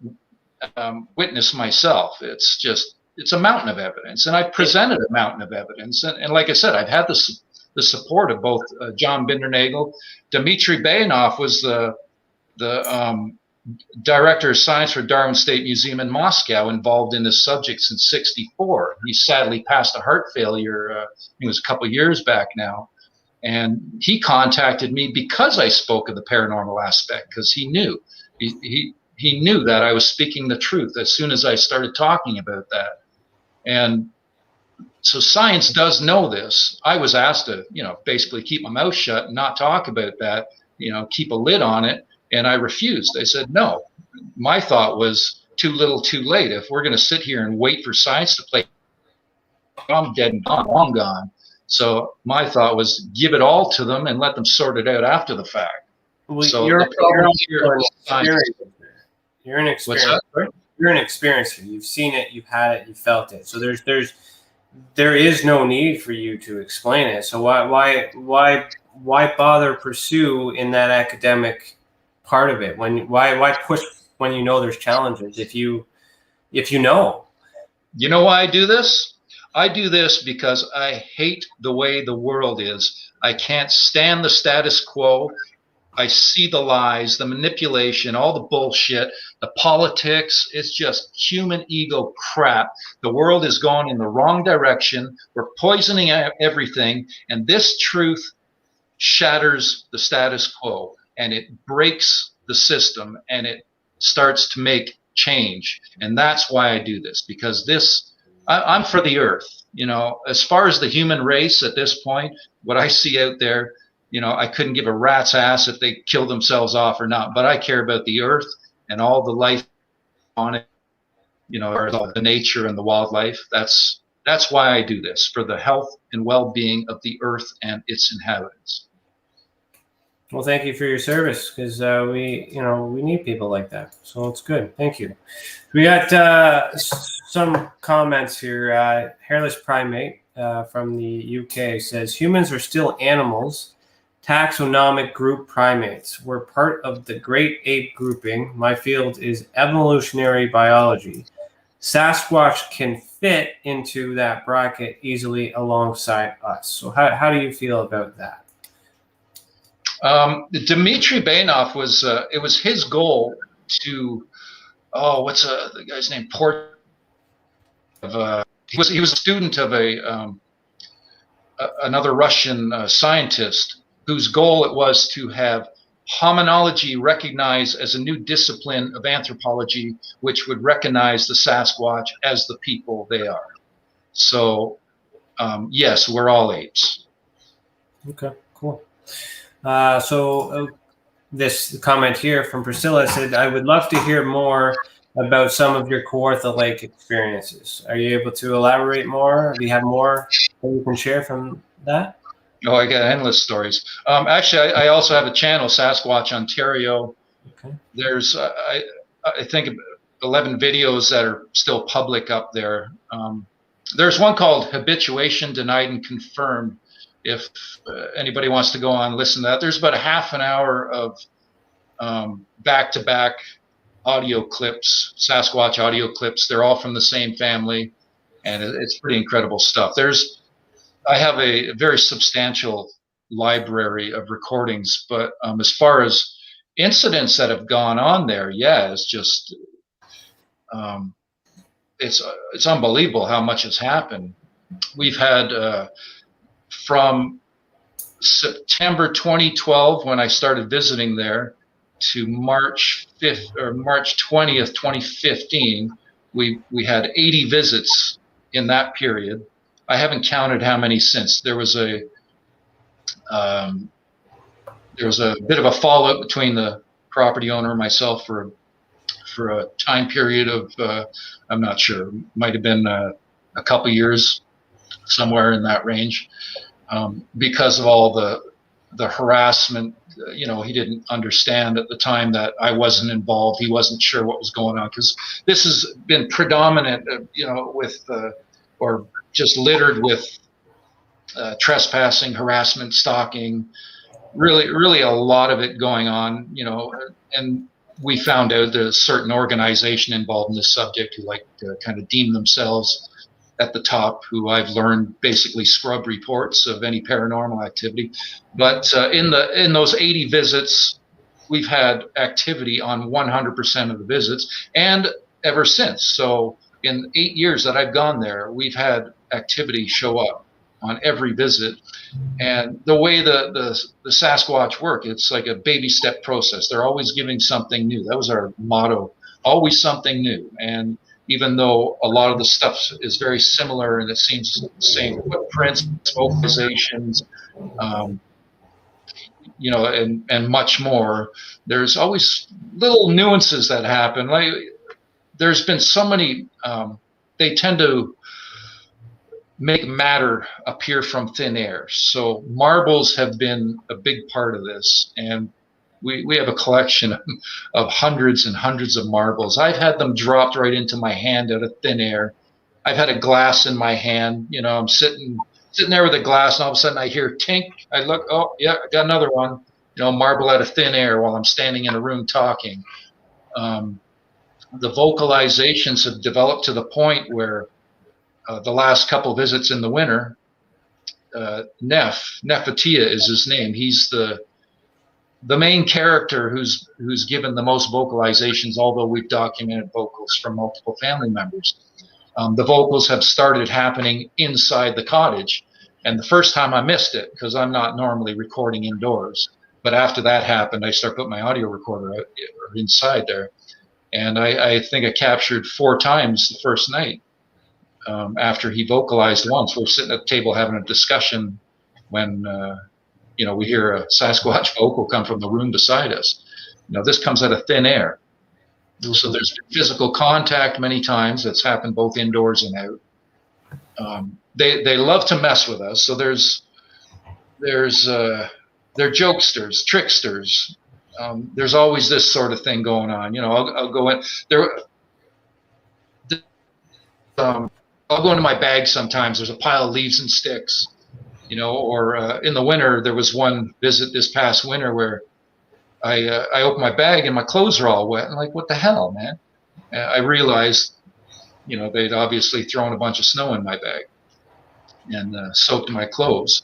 witnessed myself. It's a mountain of evidence, and I've presented a mountain of evidence. And like I said, I've had the support of both John Bindernagel. Dmitry Bayanov was the director of science for Darwin State Museum in Moscow, involved in this subject since '64. He sadly passed a heart failure. It was a couple years back now. And he contacted me because I spoke of the paranormal aspect, because he knew. He knew that I was speaking the truth as soon as I started talking about that. And so science does know this. I was asked to, basically keep my mouth shut and not talk about that, keep a lid on it. And I refused. I said, no. My thought was too little, too late. If we're going to sit here and wait for science to play, I'm dead and gone. I'm gone. So my thought was give it all to them and let them sort it out after the fact. Well, so you're an experiencer. You're an experiencer. You've seen it. You've had it. You felt it. So there is no need for you to explain it. So why bother pursue in that academic part of it? Why push when you know there's challenges? If you know. You know why I do this? I do this because I hate the way the world is. I can't stand the status quo. I see the lies, the manipulation, all the bullshit, the politics. It's just human ego crap. The world is going in the wrong direction. We're poisoning everything. And this truth shatters the status quo, and it breaks the system, and it starts to make change. And that's why I do this, because I'm for the earth. As far as the human race at this point, what I see out there, I couldn't give a rat's ass if they kill themselves off or not, but I care about the earth and all the life on it, or the nature and the wildlife. That's why I do this, for the health and well-being of the earth and its inhabitants. Well, thank you for your service, because we need people like that. So it's good. Thank you. We got some comments here. Hairless Primate from the UK says, humans are still animals, taxonomic group primates. We're part of the great ape grouping. My field is evolutionary biology. Sasquatch can fit into that bracket easily alongside us. So how do you feel about that? Dmitry Bainov it was his goal to, what's the guy's name? He was a student of another Russian scientist whose goal it was to have hominology recognized as a new discipline of anthropology, which would recognize the Sasquatch as the people they are. So, yes, we're all apes. Okay, cool. This comment here from Priscilla said, I would love to hear more about some of your Kawartha Lake experiences. Are you able to elaborate more? Do you have more that you can share from that? Oh, I got endless stories. Actually, I also have a channel, Sasquatch Ontario. Okay. There's, I think, 11 videos that are still public up there. There's one called Habituation Denied and Confirmed. If anybody wants to go on and listen to that, there's about a half an hour of back-to-back audio clips, Sasquatch audio clips. They're all from the same family, and it's pretty incredible stuff. I have a very substantial library of recordings, but as far as incidents that have gone on there, yeah, it's just it's unbelievable how much has happened. We've had from September 2012, when I started visiting there, to March 5th or March 20th, 2015, we had 80 visits in that period. I haven't counted how many since. There was a bit of a fallout between the property owner and myself for a time period of I'm not sure, might have been a couple years, somewhere in that range, because of all the harassment. He didn't understand at the time that I wasn't involved. He wasn't sure what was going on, because this has been predominant, with or just littered with trespassing, harassment, stalking, really a lot of it going on, and we found out there's a certain organization involved in this subject who like to kind of deem themselves at the top, who I've learned basically scrub reports of any paranormal activity. But in those 80 visits, we've had activity on 100% of the visits, and ever since. So in 8 years that I've gone there, we've had activity show up on every visit. And the way the Sasquatch work, it's like a baby step process. They're always giving something new. That was our motto, always something new. And even though a lot of the stuff is very similar and it seems the same footprints, vocalizations, and much more, there's always little nuances that happen. Like, there's been so many, they tend to make matter appear from thin air. So marbles have been a big part of this, and we have a collection of hundreds and hundreds of marbles. I've had them dropped right into my hand out of thin air. I've had a glass in my hand. I'm sitting there with a glass, and all of a sudden I hear tink. I look, oh yeah, I got another one. Marble out of thin air while I'm standing in a room talking. The vocalizations have developed to the point where the last couple visits in the winter, Nefatia is his name. He's the main character who's given the most vocalizations, although we've documented vocals from multiple family members. The vocals have started happening inside the cottage, and the first time I missed it because I'm not normally recording indoors. But after that happened, I started putting my audio recorder out, inside there, and I think I captured 4 times the first night. After he vocalized once, we're sitting at the table having a discussion when we hear a Sasquatch vocal come from the room beside us. This comes out of thin air. So there's been physical contact many times that's happened both indoors and out. They love to mess with us. So there's they're jokesters, tricksters. There's always this sort of thing going on. You know, I'll go in there. I'll go into my bag sometimes. There's a pile of leaves and sticks, you know, or in the winter, there was one visit this past winter where I opened my bag and my clothes are all wet. I'm like, what the hell, man? And I realized, you know, they'd obviously thrown a bunch of snow in my bag and soaked my clothes.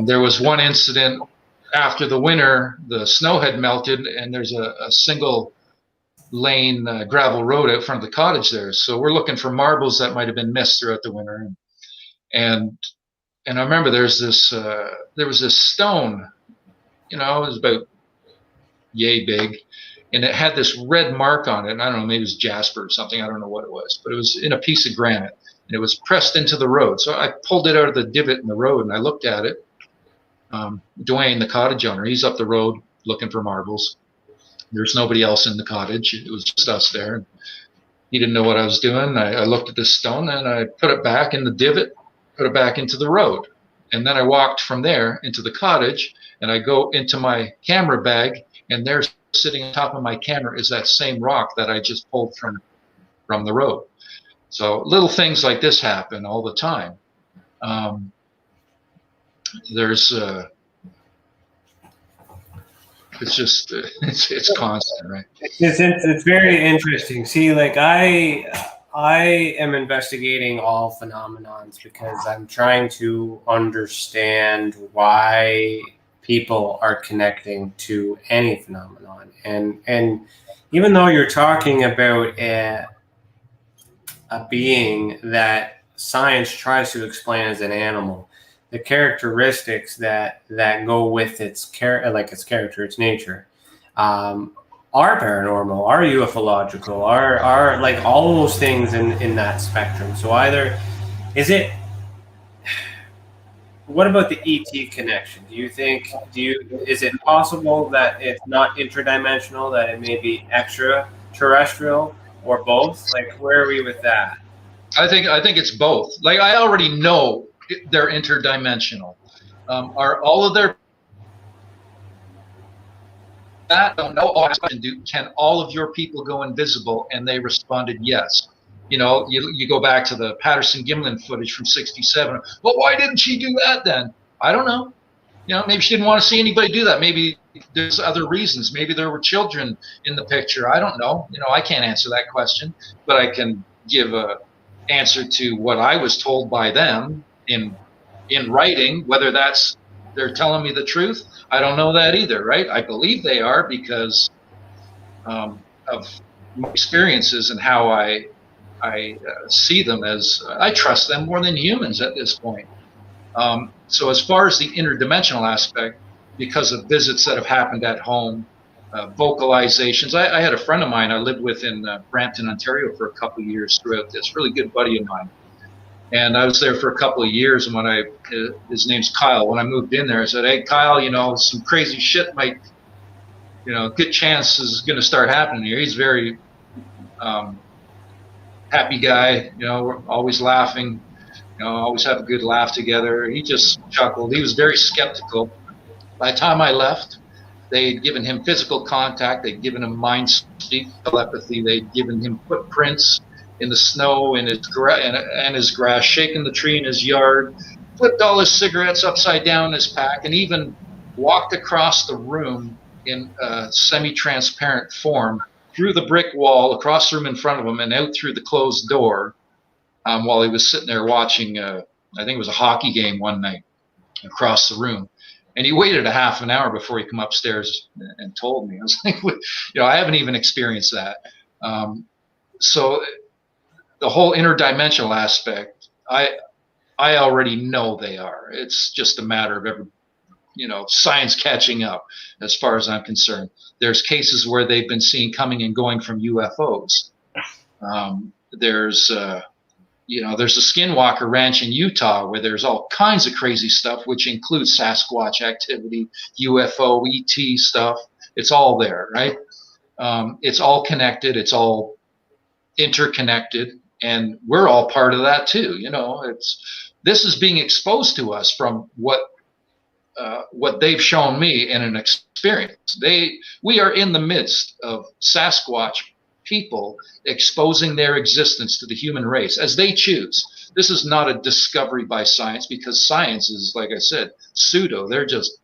There was one incident after the winter, the snow had melted and there's a single lane gravel road out front of the cottage there. So we're looking for marbles that might have been missed throughout the winter. And I remember there was this stone, you know, it was about yay big, and it had this red mark on it. And I don't know, maybe it was jasper or something. I don't know what it was, but it was in a piece of granite and it was pressed into the road. So I pulled it out of the divot in the road and I looked at it. Dwayne, the cottage owner, he's up the road looking for marbles. There's nobody else in the cottage. It was just us there. He didn't know what I was doing. I looked at this stone and I put it back in the divot, put it back into the road. And then I walked from there into the cottage and I go into my camera bag, and there sitting on top of my camera is that same rock that I just pulled from the road. So little things like this happen all the time. It's just it's constant, right? It's very interesting. See, like I am investigating all phenomenons because I'm trying to understand why people are connecting to any phenomenon, and even though you're talking about a being that science tries to explain as an animal, the characteristics that go with its character, its nature, are paranormal, are ufological, are like all those things in that spectrum. So either is it. What about the ET connection? Is it possible that it's not interdimensional, that it may be extraterrestrial, or both? Like, where are we with that? I think it's both. Like, I already know they're interdimensional. Are all of their that don't know? Oh, can all of your people go invisible? And they responded yes. You know, you go back to the Paterson Gimlin footage from '67. Well, why didn't she do that then? I don't know. You know, maybe she didn't want to see anybody do that. Maybe there's other reasons. Maybe there were children in the picture. I don't know. You know, I can't answer that question, but I can give a answer to what I was told by them in writing. Whether that's they're telling me the truth, I don't know that either, right? I believe they are because of my experiences and how I see them as I trust them more than humans at this point. So as far as the interdimensional aspect, because of visits that have happened at home, vocalizations. I had a friend of mine I lived with in Brampton, Ontario for a couple of years throughout this, really good buddy of mine. And I was there for a couple of years, and when his name's Kyle. When I moved in there, I said, "Hey, Kyle, you know, some crazy shit might, you know, good chance is going to start happening here." He's very happy guy, you know, we're always laughing, you know, always have a good laugh together. He just chuckled. He was very skeptical. By the time I left, they'd given him physical contact. They'd given him mind speak, telepathy. They'd given him footprints in the snow and his grass, shaking the tree in his yard, flipped all his cigarettes upside down in his pack, and even walked across the room in a semi-transparent form through the brick wall, across the room in front of him, and out through the closed door while he was sitting there watching, I think it was a hockey game one night across the room. And he waited a half an hour before he come upstairs and told me. I was like, you know, I haven't even experienced that. So the whole interdimensional aspect, I already know they are. It's just a matter of science catching up as far as I'm concerned. There's cases where they've been seen coming and going from UFOs. There's a Skinwalker Ranch in Utah where there's all kinds of crazy stuff, which includes Sasquatch activity, UFO, ET stuff. It's all there, right? It's all connected. It's all interconnected, and we're all part of that too. You know, this is being exposed to us from what what they've shown me in an experience. We are in the midst of Sasquatch people exposing their existence to the human race as they choose. This is not a discovery by science, because science is, like I said, pseudo. They're just,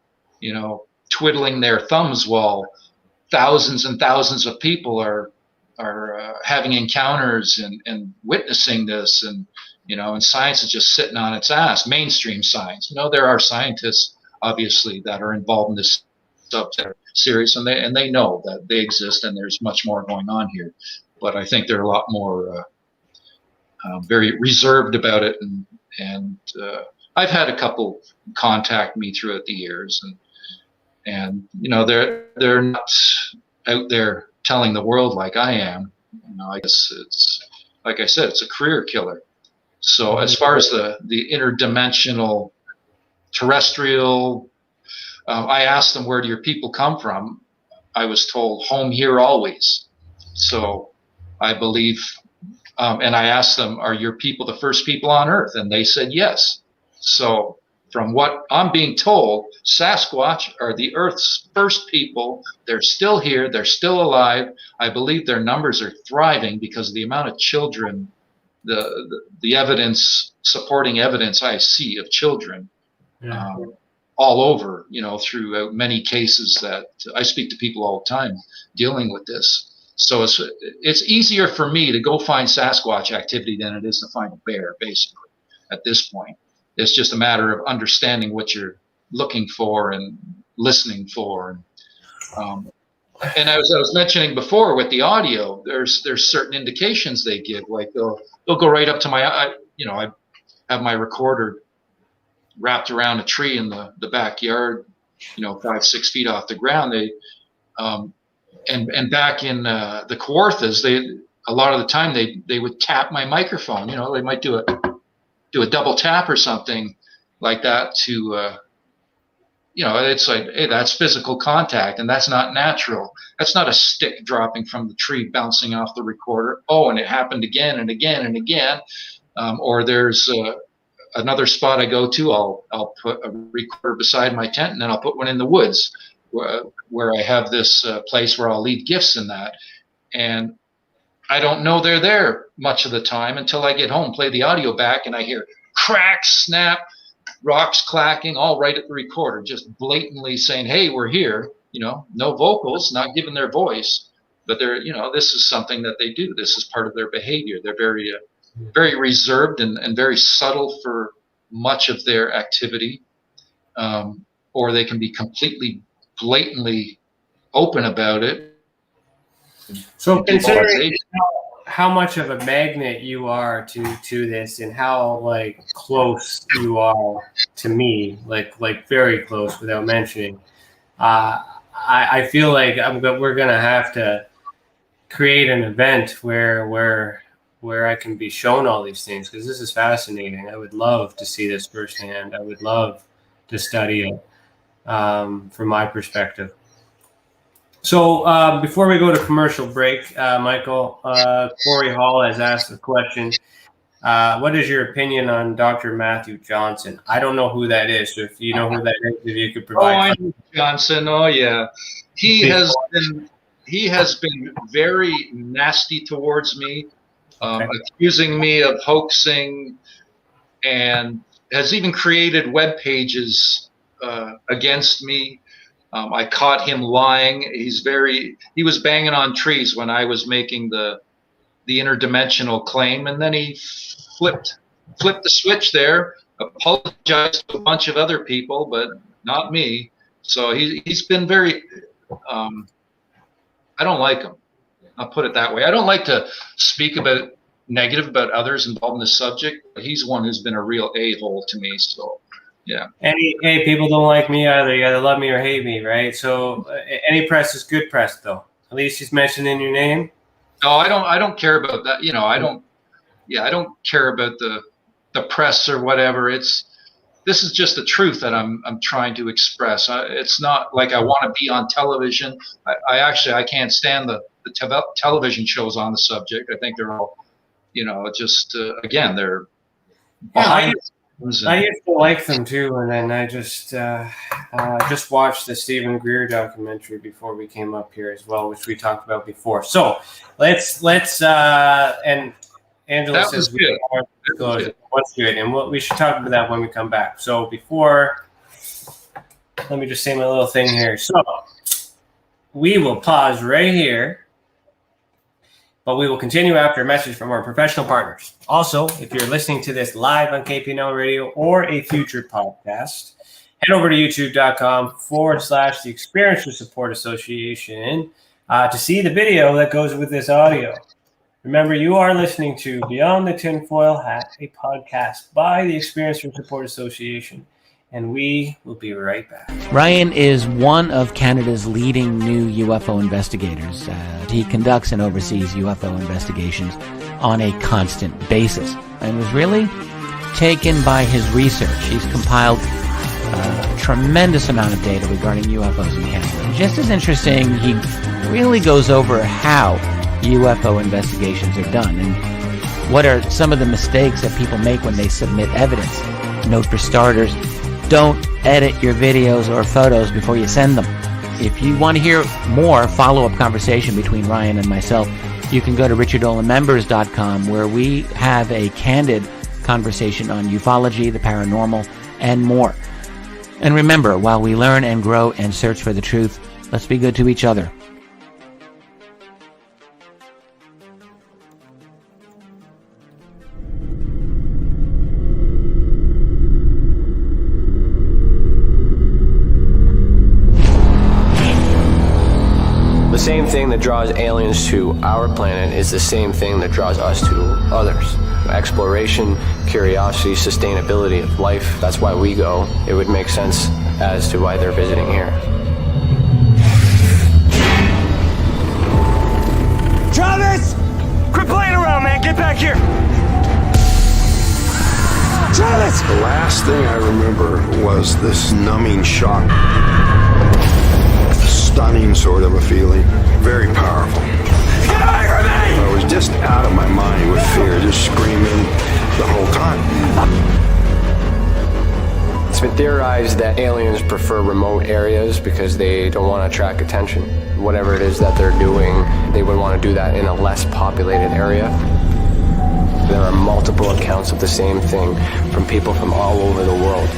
twiddling their thumbs while thousands and thousands of people are having encounters and witnessing this, and science is just sitting on its ass. Mainstream science. There are scientists obviously that are involved in this subject serious, and they know that they exist, and there's much more going on here. But I think they're a lot more very reserved about it, and I've had a couple contact me throughout the years, and they're not out there telling the world like I am. I guess it's, like I said, it's a career killer. So as far as the interdimensional terrestrial, I asked them, where do your people come from? I was told, home here always. So I believe, and I asked them, are your people the first people on Earth? And they said yes. So from what I'm being told, Sasquatch are the Earth's first people. They're still here. They're still alive. I believe their numbers are thriving because of the amount of children, the evidence, supporting evidence I see of children all over, throughout many cases that I speak to people all the time dealing with this. So it's easier for me to go find Sasquatch activity than it is to find a bear, basically, at this point. It's just a matter of understanding what you're looking for and listening for. And I was mentioning before with the audio, there's certain indications they give, like they'll go right up to I have my recorder wrapped around a tree in the backyard, 5-6 feet off the ground. They and back in the Kawarthas, a lot of the time they would tap my microphone. They might do a double tap or something like that to it's like, hey, that's physical contact, and that's not natural. That's not a stick dropping from the tree bouncing off the recorder. Oh, and it happened again and again and again. Or there's another spot I go to, I'll put a recorder beside my tent, and then I'll put one in the woods where I have this place where I'll leave gifts in that. And I don't know they're there much of the time until I get home, play the audio back, and I hear crack, snap, rocks clacking, all right at the recorder, just blatantly saying, hey, we're here. No vocals, not giving their voice, but they're, this is something that they do. This is part of their behavior. They're very, very reserved and very subtle for much of their activity, or they can be completely blatantly open about it. So considering how much of a magnet you are to this, and how close you are to me, like very close without mentioning, I feel like we're gonna have to create an event where I can be shown all these things, because this is fascinating. I would love to see this firsthand. I would love to study it from my perspective. So before we go to commercial break, Michael, Corey Hall has asked a question. What is your opinion on Dr. Matthew Johnson? I don't know who that is. So if you know who that is, if you could provide. Oh, I know Johnson. Oh, yeah. He has been very nasty towards me, accusing me of hoaxing, and has even created web pages against me. I caught him lying. He was banging on trees when I was making the interdimensional claim, and then he flipped the switch there, apologized to a bunch of other people, but not me. So he's been very, I don't like him. I'll put it that way. I don't like to speak about negative about others involved in this subject, but he's one who's been a real a-hole to me. So yeah. Hey, people don't like me either. You either love me or hate me, right? So any press is good press, though. At least he's mentioning your name. No, I don't care about that. I don't care about the press or whatever. This is just the truth that I'm trying to express. It's not like I want to be on television. I can't stand the television shows on the subject. I think they're all, again, they're behind. I used to like them too, and then I just watched the Stephen Greer documentary before we came up here as well, which we talked about before. So let's and Angela That says was good. What's good, and we should talk about that when we come back. So before, let me just say my little thing here. So we will pause right here, but we will continue after a message from our professional partners. Also, if you're listening to this live on KPNL Radio or a future podcast, head over to youtube.com/The Experiencer Support Association to see the video that goes with this audio. Remember, you are listening to Beyond the Tinfoil Hat, a podcast by the Experiencer Support Association, and we will be right back. Ryan is one of Canada's leading new UFO investigators. He conducts and oversees UFO investigations on a constant basis and was really taken by his research. He's compiled a tremendous amount of data regarding UFOs in Canada. And just as interesting, he really goes over how UFO investigations are done and what are some of the mistakes that people make when they submit evidence. Note for starters, don't edit your videos or photos before you send them. If you want to hear more follow-up conversation between Ryan and myself, you can go to richardolanmembers.com, where we have a candid conversation on ufology, the paranormal, and more. And remember, while we learn and grow and search for the truth, let's be good to each other. The same thing that draws aliens to our planet is the same thing that draws us to others. Exploration, curiosity, sustainability of life. That's why we go. It would make sense as to why they're visiting here. Travis! Quit playing around, man. Get back here. Travis! The last thing I remember was this numbing shock. Stunning sort of a feeling. Very powerful. Get away from me! I was just out of my mind with fear, just screaming the whole time. It's been theorized that aliens prefer remote areas because they don't want to attract attention. Whatever it is that they're doing, they would want to do that in a less populated area. There are multiple accounts of the same thing from people from all over the world.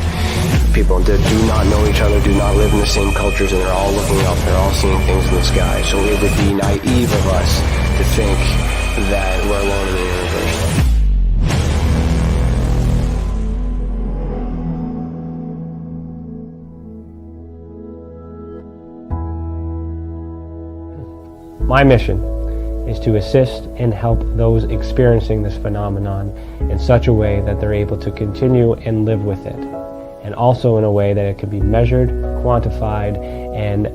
People that do not know each other, do not live in the same cultures, and they're all looking up, they're all seeing things in the sky. So it would be naive of us to think that we're alone in the universe. My mission is to assist and help those experiencing this phenomenon in such a way that they're able to continue and live with it, and also in a way that it can be measured, quantified, and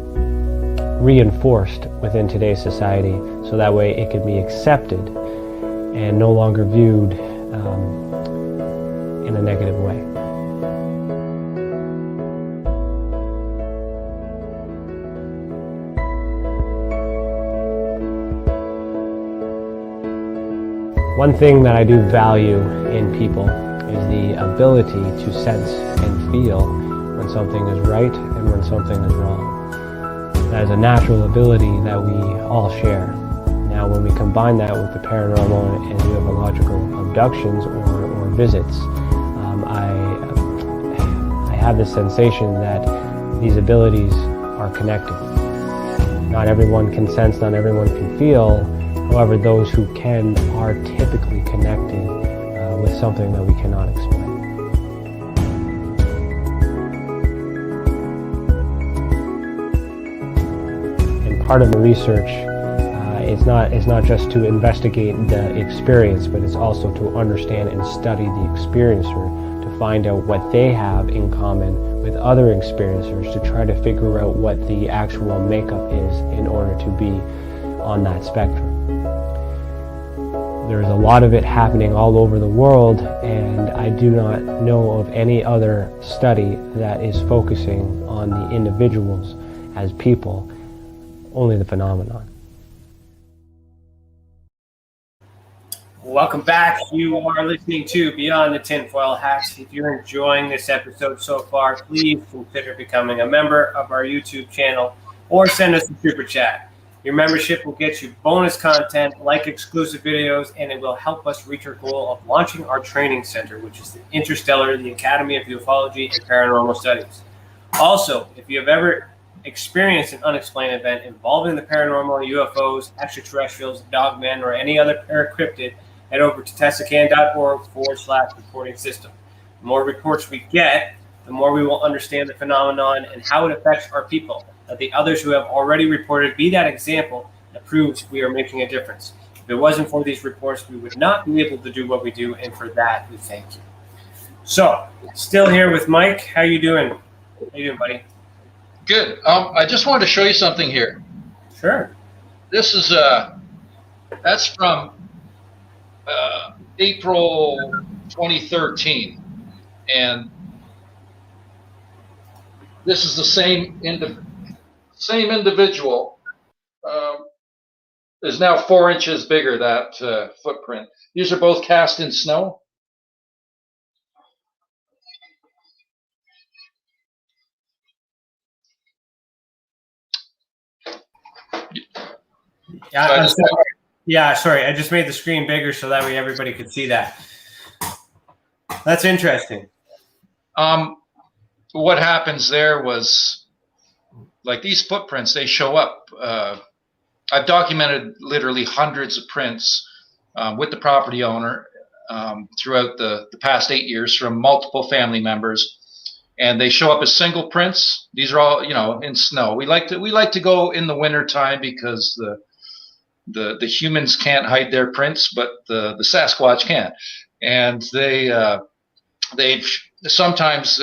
reinforced within today's society, so that way it can be accepted and no longer viewed in a negative way. One thing that I do value in people is the ability to sense and feel when something is right and when something is wrong. That is a natural ability that we all share. Now, when we combine that with the paranormal and ufological abductions or visits, I have the sensation that these abilities are connected. Not everyone can sense, not everyone can feel. However, those who can are typically connected with something that we cannot explain. And part of the research is not just to investigate the experience, but it's also to understand and study the experiencer to find out what they have in common with other experiencers, to try to figure out what the actual makeup is in order to be on that spectrum. There's a lot of it happening all over the world, and I do not know of any other study that is focusing on the individuals as people, only the phenomenon. Welcome back. You are listening to Beyond the Tinfoil Hat. If you're enjoying this episode so far, please consider becoming a member of our YouTube channel or send us a super chat. Your membership will get you bonus content like exclusive videos, and it will help us reach our goal of launching our training center, which is the Interstellar, the Academy of Ufology and Paranormal Studies. Also, if you have ever experienced an unexplained event involving the paranormal, UFOs, extraterrestrials, dogmen, or any other paracryptid, head over to tessacan.org/reporting system. The more reports we get, the more we will understand the phenomenon and how it affects our people. Let the others who have already reported be that example that proves we are making a difference. If it wasn't for these reports, we would not be able to do what we do, and for that, we thank you. So, still here with Mike. How you doing? How you doing, buddy? Good. I just wanted to show you something here. Sure. This is that's from April 2013, and this is the same individual. Is now 4 inches bigger, that footprint. These are both cast in snow. Sorry. I just made the screen bigger so that way everybody could see that. That's interesting. What happens there was, like, these footprints, they show up. I've documented literally hundreds of prints with the property owner throughout the past 8 years from multiple family members. And they show up as single prints. These are all, in snow. We like to go in the winter time because the humans can't hide their prints, but the Sasquatch can. And sometimes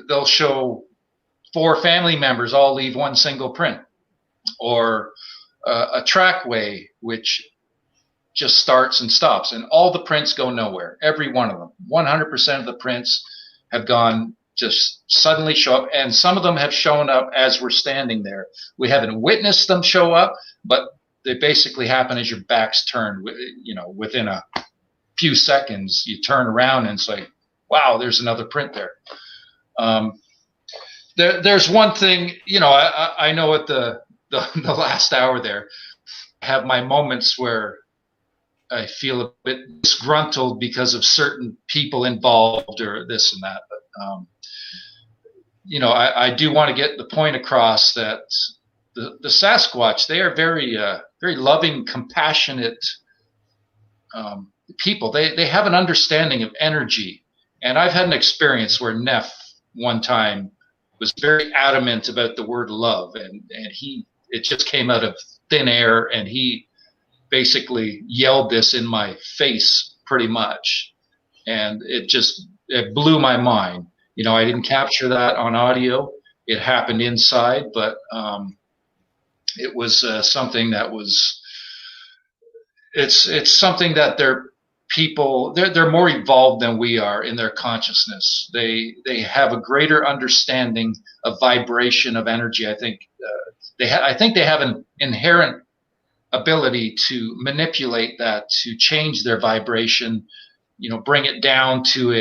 they'll show 4 family members all leave one single print, or a trackway which just starts and stops, and all the prints go nowhere. Every one of them, 100% of the prints have gone, just suddenly show up, and some of them have shown up as we're standing there. We haven't witnessed them show up, but they basically happen as your back's turned. Within a few seconds, you turn around and it's like, wow, there's another print there. There's one thing, I know at the last hour there, I have my moments where I feel a bit disgruntled because of certain people involved or this and that. But I do want to get the point across that the Sasquatch, they are very very loving, compassionate people. They have an understanding of energy. And I've had an experience where Neff one time was very adamant about the word love, and it just came out of thin air, and he basically yelled this in my face pretty much, and it blew my mind. I didn't capture that on audio. It happened inside, but it was something that was. It's something that they're more evolved than we are in their consciousness. They have a greater understanding of vibration, of energy. I think they have an inherent ability to manipulate that, to change their vibration, bring it down to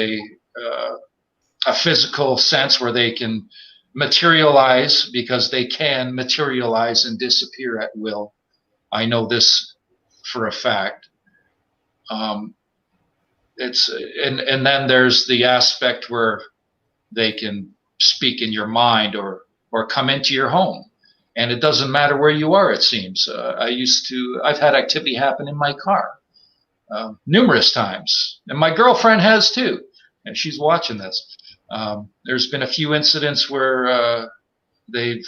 a physical sense where they can materialize, because they can materialize and disappear at will. I know this for a fact. And then there's the aspect where they can speak in your mind or come into your home, and it doesn't matter where you are. It seems I've had activity happen in my car numerous times, and my girlfriend has too, and she's watching this. There's been a few incidents where they've,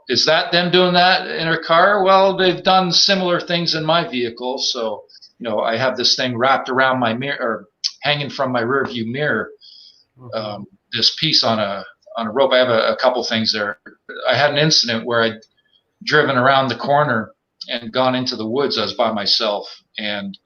is that them doing that in her car? Well, they've done similar things in my vehicle, so. I have this thing wrapped around my mirror, or hanging from my rear view mirror, this piece on a rope. I have a couple things there. I had an incident where I'd driven around the corner and gone into the woods. I was by myself, and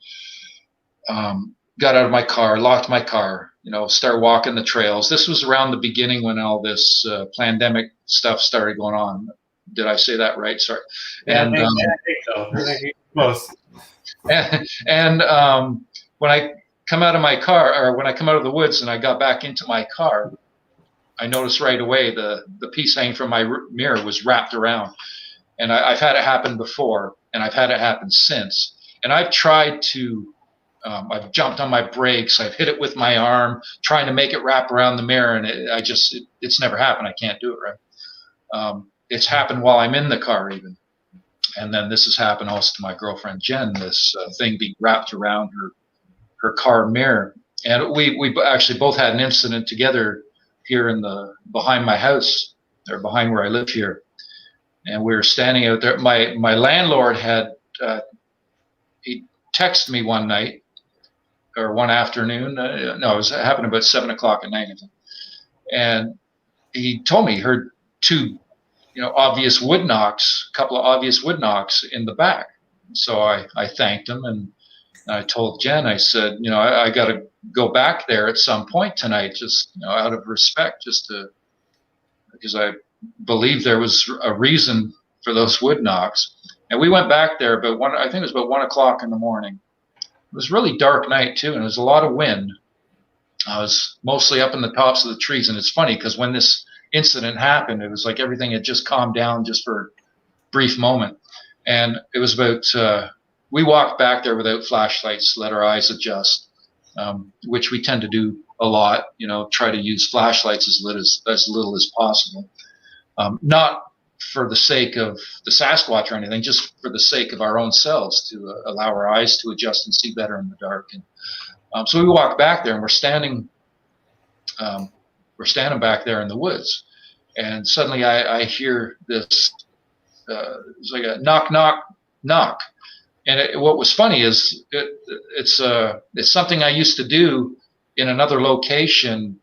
got out of my car, locked my car, start walking the trails. This was around the beginning when all this pandemic stuff started going on. Did I say that right? Sorry. Yeah, and I think so. I think close. And when I come out of my car, or when I come out of the woods and I got back into my car, I noticed right away the piece hanging from my mirror was wrapped around. And I've had it happen before, and I've had it happen since. And I've tried to, I've jumped on my brakes, I've hit it with my arm, trying to make it wrap around the mirror, and it's never happened. I can't do it right. It's happened while I'm in the car even. And then this has happened also to my girlfriend Jen, this thing being wrapped around her car mirror. And we actually both had an incident together here behind my house, or behind where I live here. And we were standing out there. My landlord had he texted me one night or one afternoon. No, it happened about 7 o'clock at night, and he told me he heard two, obvious wood knocks, a couple of obvious wood knocks in the back. So I thanked him, and I told Jen, I said, I got to go back there at some point tonight, just out of respect, because I believe there was a reason for those wood knocks. And we went back there I think it was about 1 o'clock in the morning. It was a really dark night too, and there was a lot of wind. I was mostly up in the tops of the trees, and it's funny because when this incident happened, it was like everything had just calmed down just for a brief moment. And it was about, we walked back there without flashlights, let our eyes adjust, which we tend to do a lot, try to use flashlights as little as possible. Not for the sake of the Sasquatch or anything, just for the sake of our own selves, to allow our eyes to adjust and see better in the dark. And so we walked back there, and we're standing back there in the woods, and suddenly I hear this. It's like a knock, knock, knock. And what was funny is it's something I used to do in another location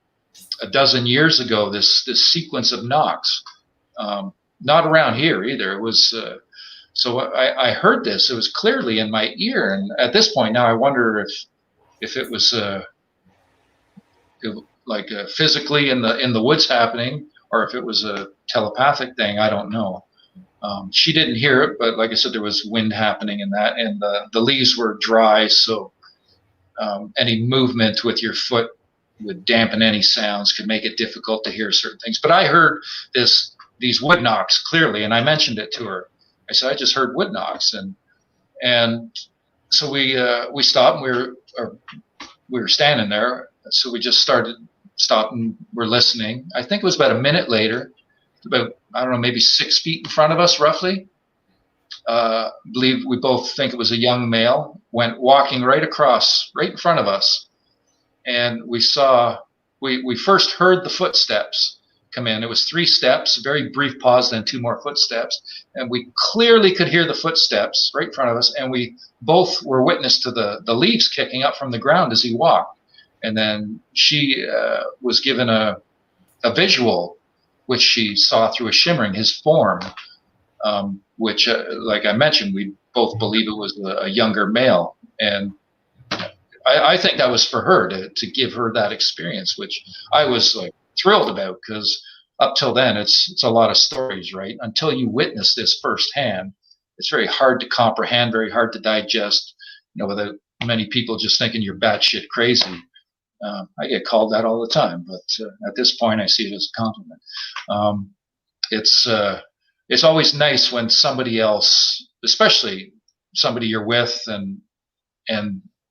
a dozen years ago. This sequence of knocks. Not around here either. It was so I heard this. It was clearly in my ear, and at this point now I wonder if it was physically in the woods happening, or if it was a telepathic thing. I don't know. She didn't hear it, but like I said, there was wind happening in that, and the leaves were dry, so any movement with your foot would dampen any sounds, could make it difficult to hear certain things. But I heard these wood knocks clearly, and I mentioned it to her. I said, I just heard wood knocks, and so we stopped, and we were standing there. So we just stopped, and we're listening. I think it was about a minute later, about, I don't know, maybe 6 feet in front of us, roughly. Believe we both think it was a young male, went walking right in front of us, and we first heard the footsteps come in. It was 3 steps, a very brief pause, then 2 more footsteps, and we clearly could hear the footsteps right in front of us, and we both were witness to the leaves kicking up from the ground as he walked. And then she was given a visual, which she saw through a shimmering, his form, which, like I mentioned, we both believe it was a younger male. And I think that was for her to give her that experience, which I was like thrilled about, because up till then it's a lot of stories, right? Until you witness this firsthand, it's very hard to comprehend, very hard to digest, without many people just thinking you're batshit crazy. I get called that all the time, but at this point I see it as a compliment. It's always nice when somebody else, especially somebody you're with, and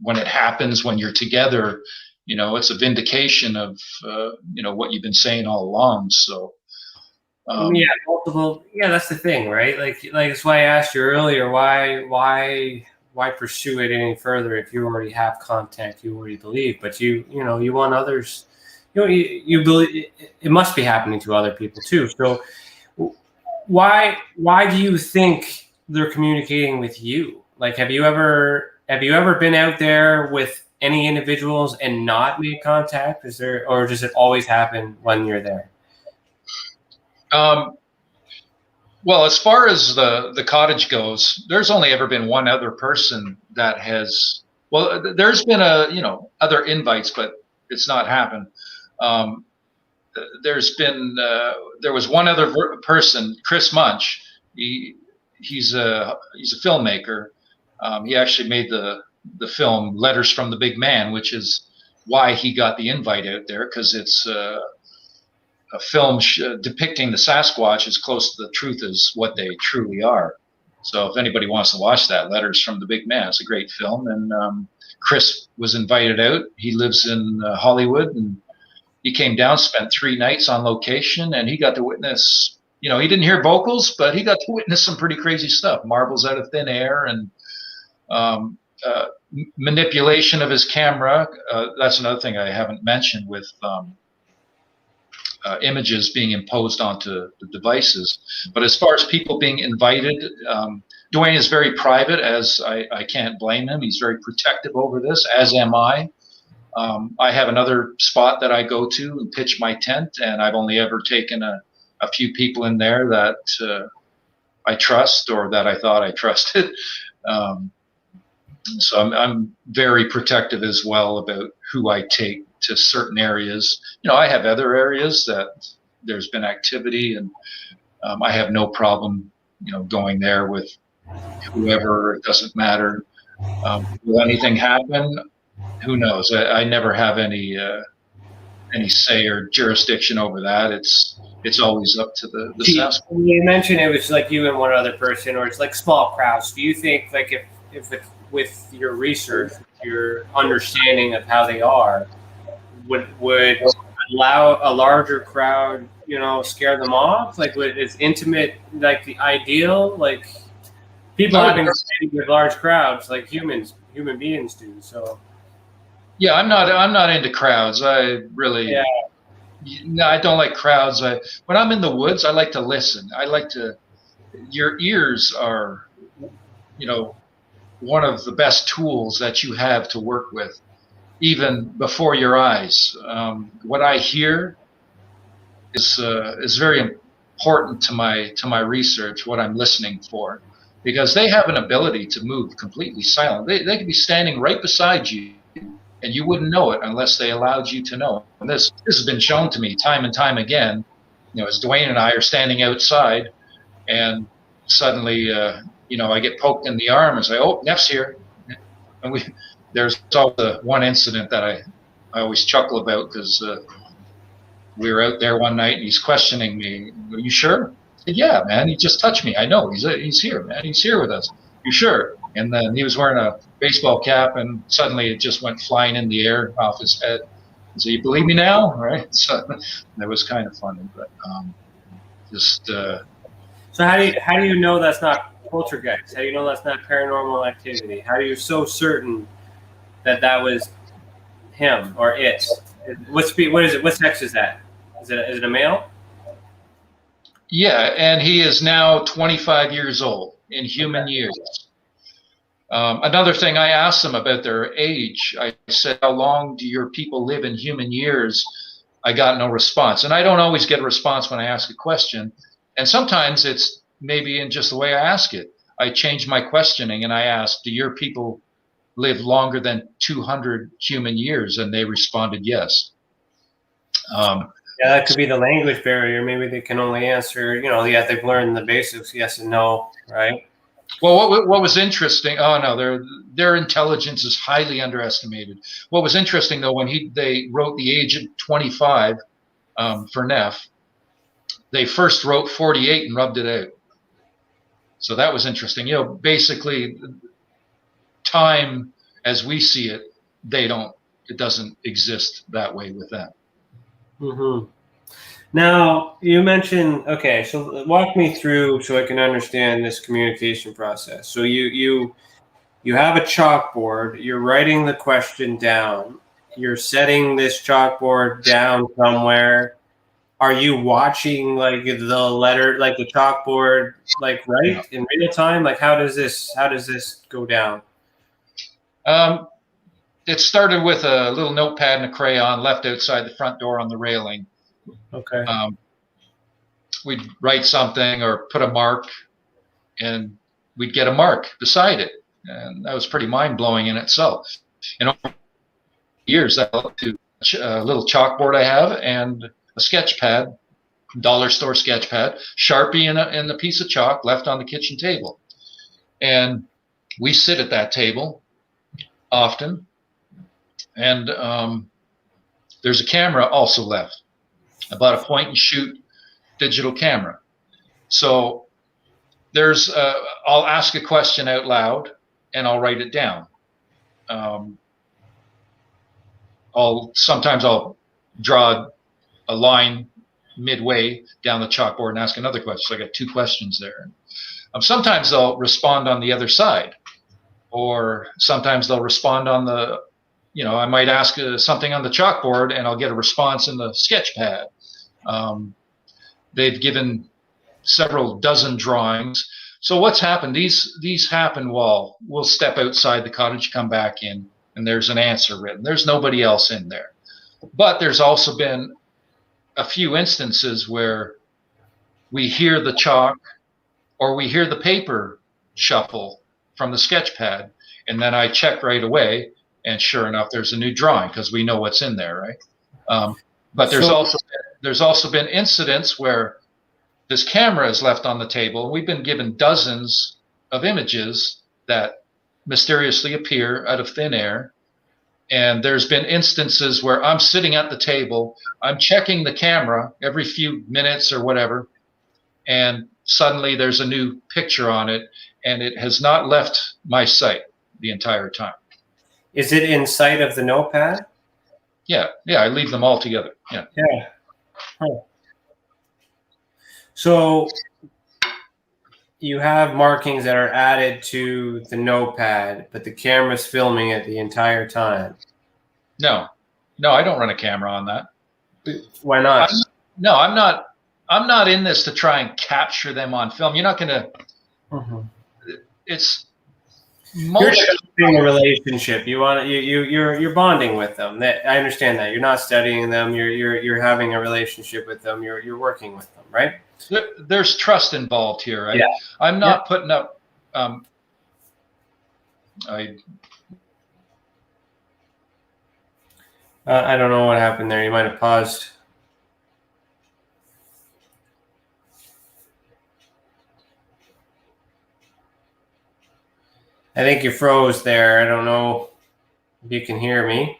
when it happens, when you're together, it's a vindication of what you've been saying all along. So multiple. Yeah, that's the thing, right? Like that's why I asked you earlier, why pursue it any further if you already have contact, you already believe, but you want others, you believe it must be happening to other people too. So why do you think they're communicating with you? Like, have you ever been out there with any individuals and not made contact? Or does it always happen when you're there? Well, as far as the cottage goes, there's only ever been one other person that has. Well, there's been other invites, but it's not happened. There was one other person, Chris Munch. He's a filmmaker, He actually made the film Letters from the Big Man, which is why he got the invite out there, because it's a film depicting the Sasquatch as close to the truth as what they truly are. So if anybody wants to watch that, Letters from the Big Man, it's a great film. And Chris was invited out. He lives in Hollywood, and he came down, spent 3 nights on location, and he got to witness, he didn't hear vocals, but he got to witness some pretty crazy stuff, marbles out of thin air, and manipulation of his camera. That's another thing I haven't mentioned with images being imposed onto the devices. But as far as people being invited, Dwayne is very private, as I can't blame him. He's very protective over this, as am I. I have another spot that I go to and pitch my tent, and I've only ever taken a few people in there that I trust, or that I thought I trusted. So I'm very protective as well about who I take to certain areas. I have other areas that there's been activity, and I have no problem, going there with whoever. It doesn't matter. Will anything happen? Who knows? I never have any say or jurisdiction over that. It's always up to the Sasquatch. You mentioned it was like you and one other person, or it's like small crowds. Do you think, like, if it, with your research, your understanding of how they are, would allow a larger crowd, scare them off? Like, is intimate like the ideal? Like, people have been staying with large crowds, like human beings do. So. Yeah, I'm not into crowds. I really, no, I don't like crowds. When I'm in the woods, I like to listen. Your ears are, one of the best tools that you have to work with, even before your eyes. What I hear is very important to my research, what I'm listening for, because they have an ability to move completely silent. They could be standing right beside you, and you wouldn't know it unless they allowed you to know. And this has been shown to me time and time again. As Dwayne and I are standing outside, and suddenly, I get poked in the arm and say, "Oh, Neff's here." And there's always the one incident that I always chuckle about, because we were out there one night and he's questioning me. "Are you sure?" I said, "Yeah, man. He just touched me. I know he's here, man. He's here with us. You sure?" And then he was wearing a baseball cap, and suddenly it just went flying in the air off his head. So, "You believe me now?" Right? So that was kind of funny, but So how do you know that's not poltergeist? How do you know that's not paranormal activity? How are you so certain that was him or it? What is it? What sex is that? Is it a male? Yeah, and he is now 25 years old in human years. Another thing, I asked them about their age. I said, "How long do your people live in human years?" I got no response. And I don't always get a response when I ask a question. And sometimes it's maybe in just the way I ask it. I change my questioning and I ask, "Do your people live longer than 200 human years?" And they responded yes. That could be the language barrier. Maybe they can only answer, they've learned the basics, yes and no, right? Well, what was interesting? Oh no, their intelligence is highly underestimated. What was interesting though, when they wrote the age of 25 for Neff, they first wrote 48 and rubbed it out. So that was interesting. Basically, time as we see it, it doesn't exist that way with them. Mm-hmm. Now, you mentioned, okay, so walk me through so I can understand this communication process. So you have a chalkboard, you're writing the question down, you're setting this chalkboard down somewhere. Are you watching like the letter, like the chalkboard, like right in real time? Like how does this go down? It started with a little notepad and a crayon left outside the front door on the railing. Okay. We'd write something or put a mark, and we'd get a mark beside it, and that was pretty mind-blowing in itself. And over years, that led to a little chalkboard I have and a sketch pad, dollar store sketch pad, Sharpie and a piece of chalk left on the kitchen table. And we sit at that table often, and there's a camera also left, about a point and shoot digital camera. So there's I'll ask a question out loud and I'll write it down. Sometimes I'll draw a line midway down the chalkboard and ask another question. So I got 2 questions there. Sometimes they'll respond on the other side, or sometimes they'll respond on the, I might ask something on the chalkboard and I'll get a response in the sketch pad. They've given several dozen drawings. So what's happened? These happen while we'll step outside the cottage, come back in, and there's an answer written. There's nobody else in there. But there's also been a few instances where we hear the chalk or we hear the paper shuffle from the sketch pad, and then I check right away, and sure enough, there's a new drawing because we know what's in there, right? But there's also been incidents where this camera is left on the table. We've been given dozens of images that mysteriously appear out of thin air. And there's been instances where I'm sitting at the table, I'm checking the camera every few minutes or whatever, and suddenly there's a new picture on it, and it has not left my sight the entire time. Is it in sight of the notepad? Yeah, I leave them all together. Yeah. Huh. So you have markings that are added to the notepad, but the camera's filming it the entire time. No, I don't run a camera on that. Why not? I'm not in this to try and capture them on film. You're not going to. Mm-hmm. It's. You're developing a relationship. You're bonding with them. I understand that. You're not studying them. You're having a relationship with them. You're working with them, right? There's trust involved here, right? Yeah. I'm not putting up. I don't know what happened there. You might have paused. I think you froze there. I don't know if you can hear me.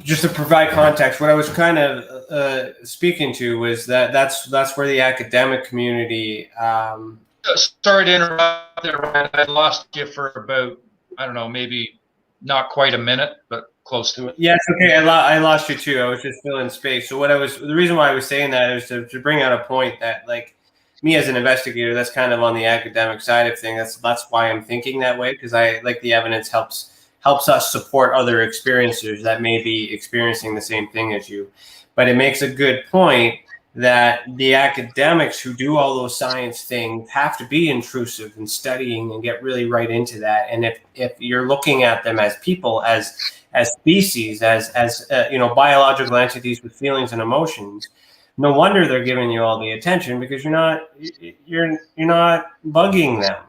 Just to provide context, what I was kind of speaking to was that's where the academic community. Sorry to interrupt there, Ryan. I lost you for about, I don't know, maybe not quite a minute, but close to it. Yeah, it's okay. I lost you too. I was just filling space. So the reason why I was saying that is to bring out a point that, like, me as an investigator, that's kind of on the academic side of things. That's why I'm thinking that way, because I like the evidence helps us support other experiencers that may be experiencing the same thing as you. But it makes a good point that the academics who do all those science things have to be intrusive and studying and get really right into that. And if you're looking at them as people, as species, as biological entities with feelings and emotions, no wonder they're giving you all the attention, because you're not bugging them,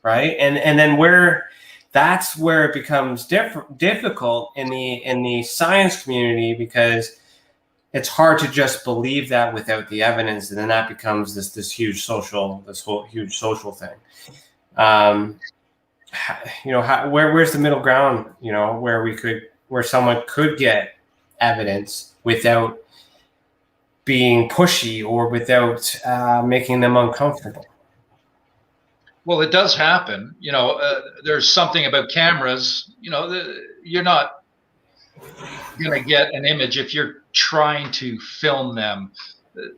right? And then that's where it becomes difficult in the science community, because it's hard to just believe that without the evidence, and then that becomes this huge social thing. Where's the middle ground? Where someone could get evidence without being pushy or without making them uncomfortable. Well, it does happen. There's something about cameras. You're not going to get an image if you're trying to film them.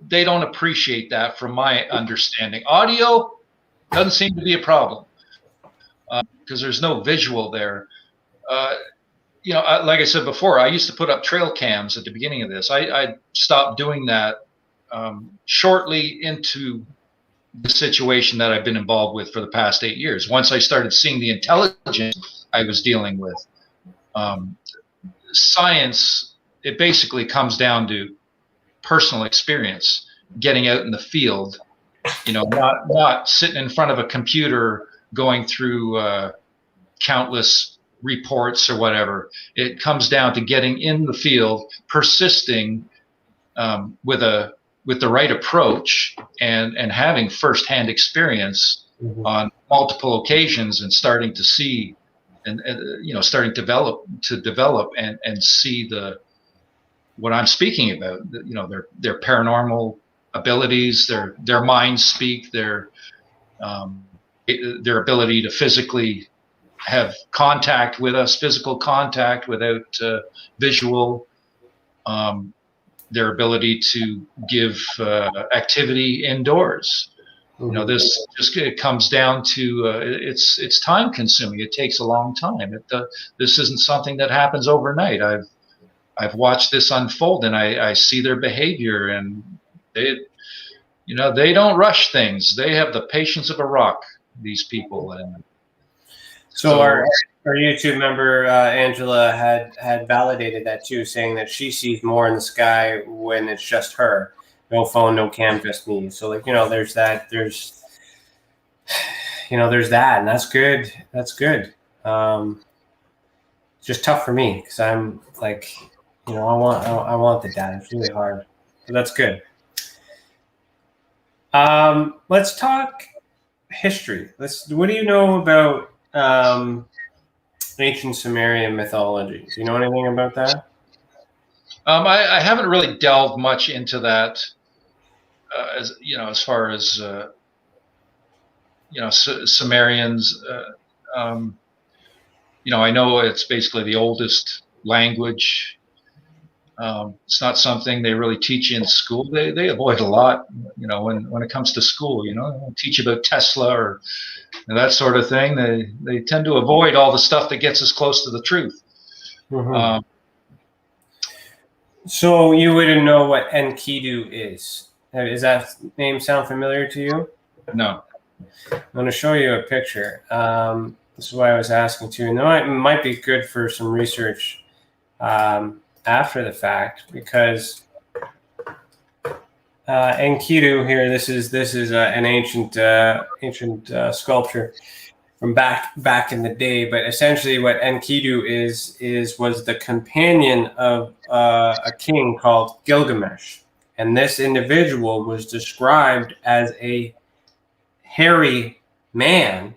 They don't appreciate that, from my understanding. Audio doesn't seem to be a problem because there's no visual there. Like I said before, I used to put up trail cams at the beginning of this. I stopped doing that shortly into the situation that I've been involved with for the past 8 years. Once I started seeing the intelligence I was dealing with, science, it basically comes down to personal experience, getting out in the field, not sitting in front of a computer going through countless reports or whatever. It comes down to getting in the field, persisting with a with the right approach and having firsthand experience on multiple occasions and starting to see and starting to develop and see what I'm speaking about, their paranormal abilities, their minds speak, their ability to physically have contact with us, physical contact without visual, their ability to give activity indoors. This just it comes down to it's time consuming. It takes a long time. This isn't something that happens overnight. I've watched this unfold, and I see their behavior, and they don't rush things. They have the patience of a rock, these people. And so our YouTube member Angela had validated that too, saying that she sees more in the sky when it's just her. No phone, no cam, just me. So there's that. There's that, and that's good. That's good. It's just tough for me because I'm like, I want the data. It's really hard. So that's good. Let's talk history. What do you know about ancient Sumerian mythology? Do you know anything about that? I haven't really delved much into that. As far as Sumerians, I know it's basically the oldest language. It's not something they really teach in school. They avoid a lot, when it comes to school. They don't teach about TESSA or that sort of thing. They tend to avoid all the stuff that gets us close to the truth. So you wouldn't know what Enkidu is. Does that name sound familiar to you? No. I'm going to show you a picture. This is why I was asking too. And it might be good for some research after the fact, because Enkidu here. This is an ancient sculpture from back in the day. But essentially, what Enkidu was the companion of a king called Gilgamesh. And this individual was described as a hairy man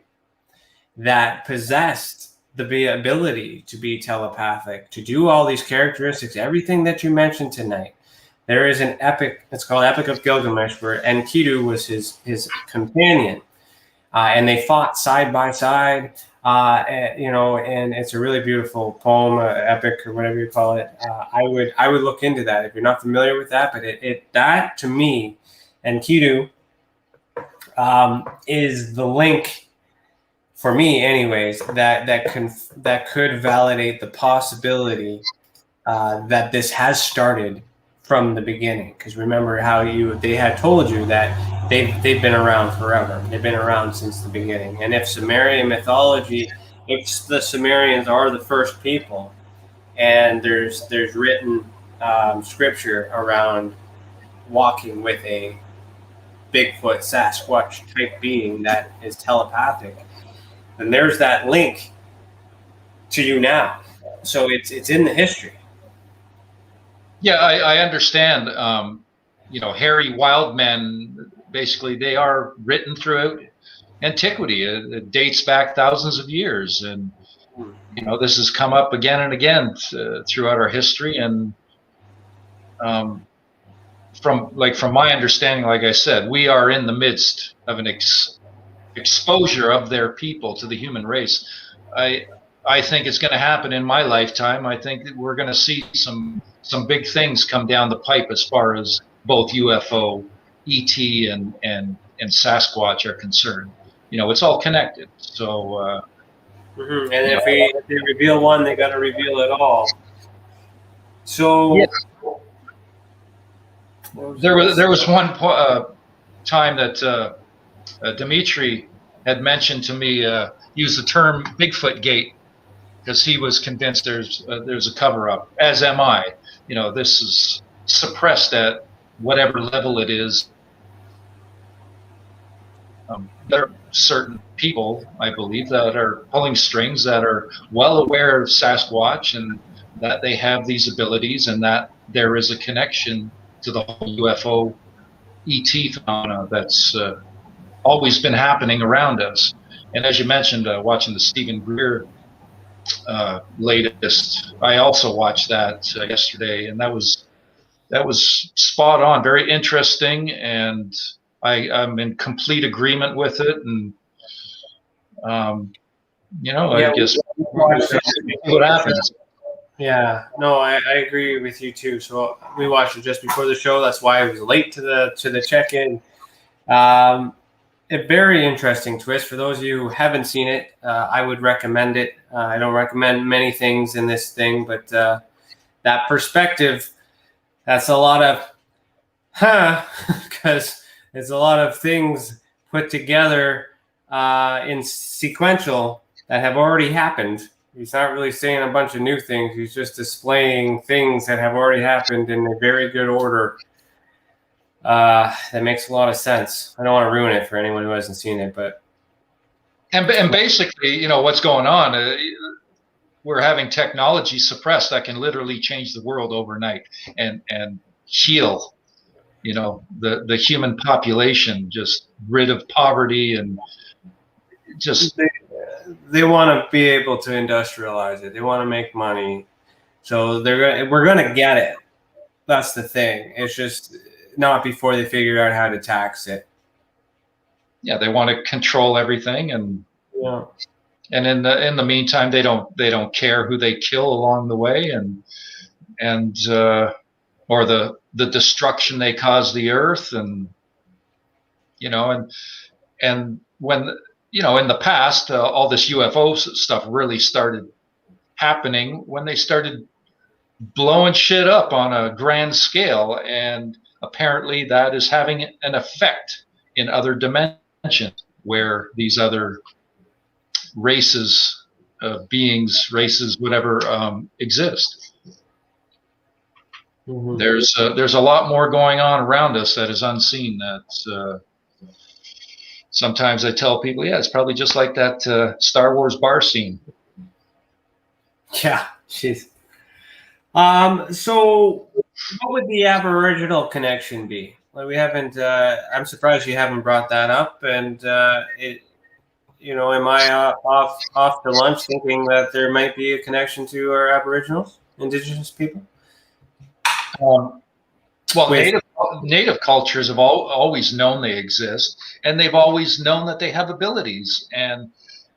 that possessed the ability to be telepathic, to do all these characteristics, everything that you mentioned tonight. There is an epic, it's called Epic of Gilgamesh, where Enkidu was his companion. And they fought side by side, and it's a really beautiful poem, epic, or whatever you call it. I would look into that if you're not familiar with that. But that to me, Enkidu is the link for me, anyways. That could validate the possibility that this has started from the beginning. Because remember how they had told you that they've been around forever. They've been around since the beginning. And if Sumerian mythology, if the Sumerians are the first people, and there's written scripture around walking with a Bigfoot, Sasquatch type being that is telepathic, then there's that link to you now. So it's in the history. Yeah, I understand. Hairy wild men, basically, they are written throughout antiquity. It dates back thousands of years, and this has come up again and again throughout our history. And from my understanding, like I said, we are in the midst of an exposure of their people to the human race. I think it's going to happen in my lifetime. I think that we're going to see some big things come down the pipe as far as both UFO, ET, and Sasquatch are concerned. It's all connected. So, and if they reveal one, they got to reveal it all. So, yeah. There was one time that Dimitri had mentioned to me, use the term Bigfoot Gate, because he was convinced there's a cover-up, as am I. This is suppressed at whatever level it is. There are certain people, I believe, that are pulling strings, that are well aware of Sasquatch and that they have these abilities, and that there is a connection to the whole UFO ET phenomena that's always been happening around us. And as you mentioned, watching the Stephen Greer latest, I also watched that yesterday, and that was spot on, very interesting, and I'm in complete agreement with it. And I guess we'll see what happens. Yeah, no, I agree with you too. So we watched it just before the show. That's why I was late to the check-in. A very interesting twist. For those of you who haven't seen it, I would recommend it. I don't recommend many things in this thing, but that perspective, that's a lot of, because it's a lot of things put together in sequential that have already happened. He's not really saying a bunch of new things. He's just displaying things that have already happened in a very good order. That makes a lot of sense. I don't want to ruin it for anyone who hasn't seen it, but and basically, what's going on? We're having technology suppressed that can literally change the world overnight and heal, the human population, just rid of poverty and just. They want to be able to industrialize it. They want to make money, so we're going to get it. That's the thing. It's just not before they figure out how to tax it. Yeah, they want to control everything, and in the meantime, they don't care who they kill along the way, and or the destruction they cause the earth, and when. In the past, all this UFO stuff really started happening when they started blowing shit up on a grand scale. And apparently that is having an effect in other dimensions where these other races, whatever, exist. Mm-hmm. There's a lot more going on around us that is unseen. That sometimes I tell people, it's probably just like that Star Wars bar scene. Yeah, jeez. So what would the Aboriginal connection be? Like, we haven't. I'm surprised you haven't brought that up. And am I off to lunch thinking that there might be a connection to our Aboriginals, Indigenous people? Well, native cultures have always known they exist, and they've always known that they have abilities. And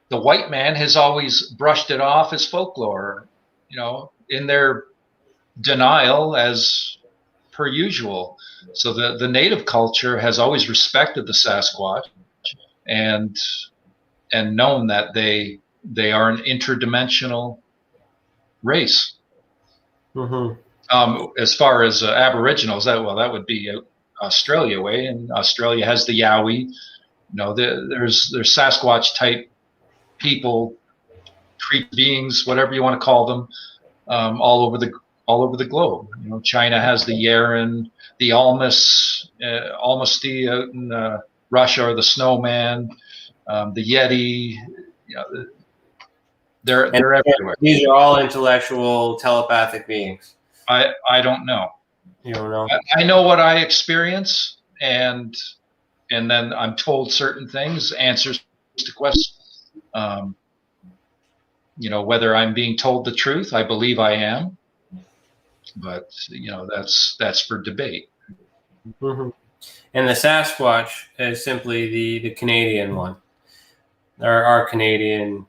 the white man has always brushed it off as folklore, in their denial as per usual. So the native culture has always respected the Sasquatch and known that they are an interdimensional race. Mm-hmm. As far as Aboriginals, that would be Australia way, and Australia has the Yowie. There's Sasquatch type people, creature beings, whatever you want to call them, all over the globe. China has the Yeren, the Almasty out in Russia, or the Snowman, the Yeti. They're everywhere. These are all intellectual, telepathic beings. I don't know. You don't know? I know what I experience, and then I'm told certain things, answers to questions. Whether I'm being told the truth, I believe I am, but that's for debate. Mm-hmm. And the Sasquatch is simply the Canadian one, or our Canadian.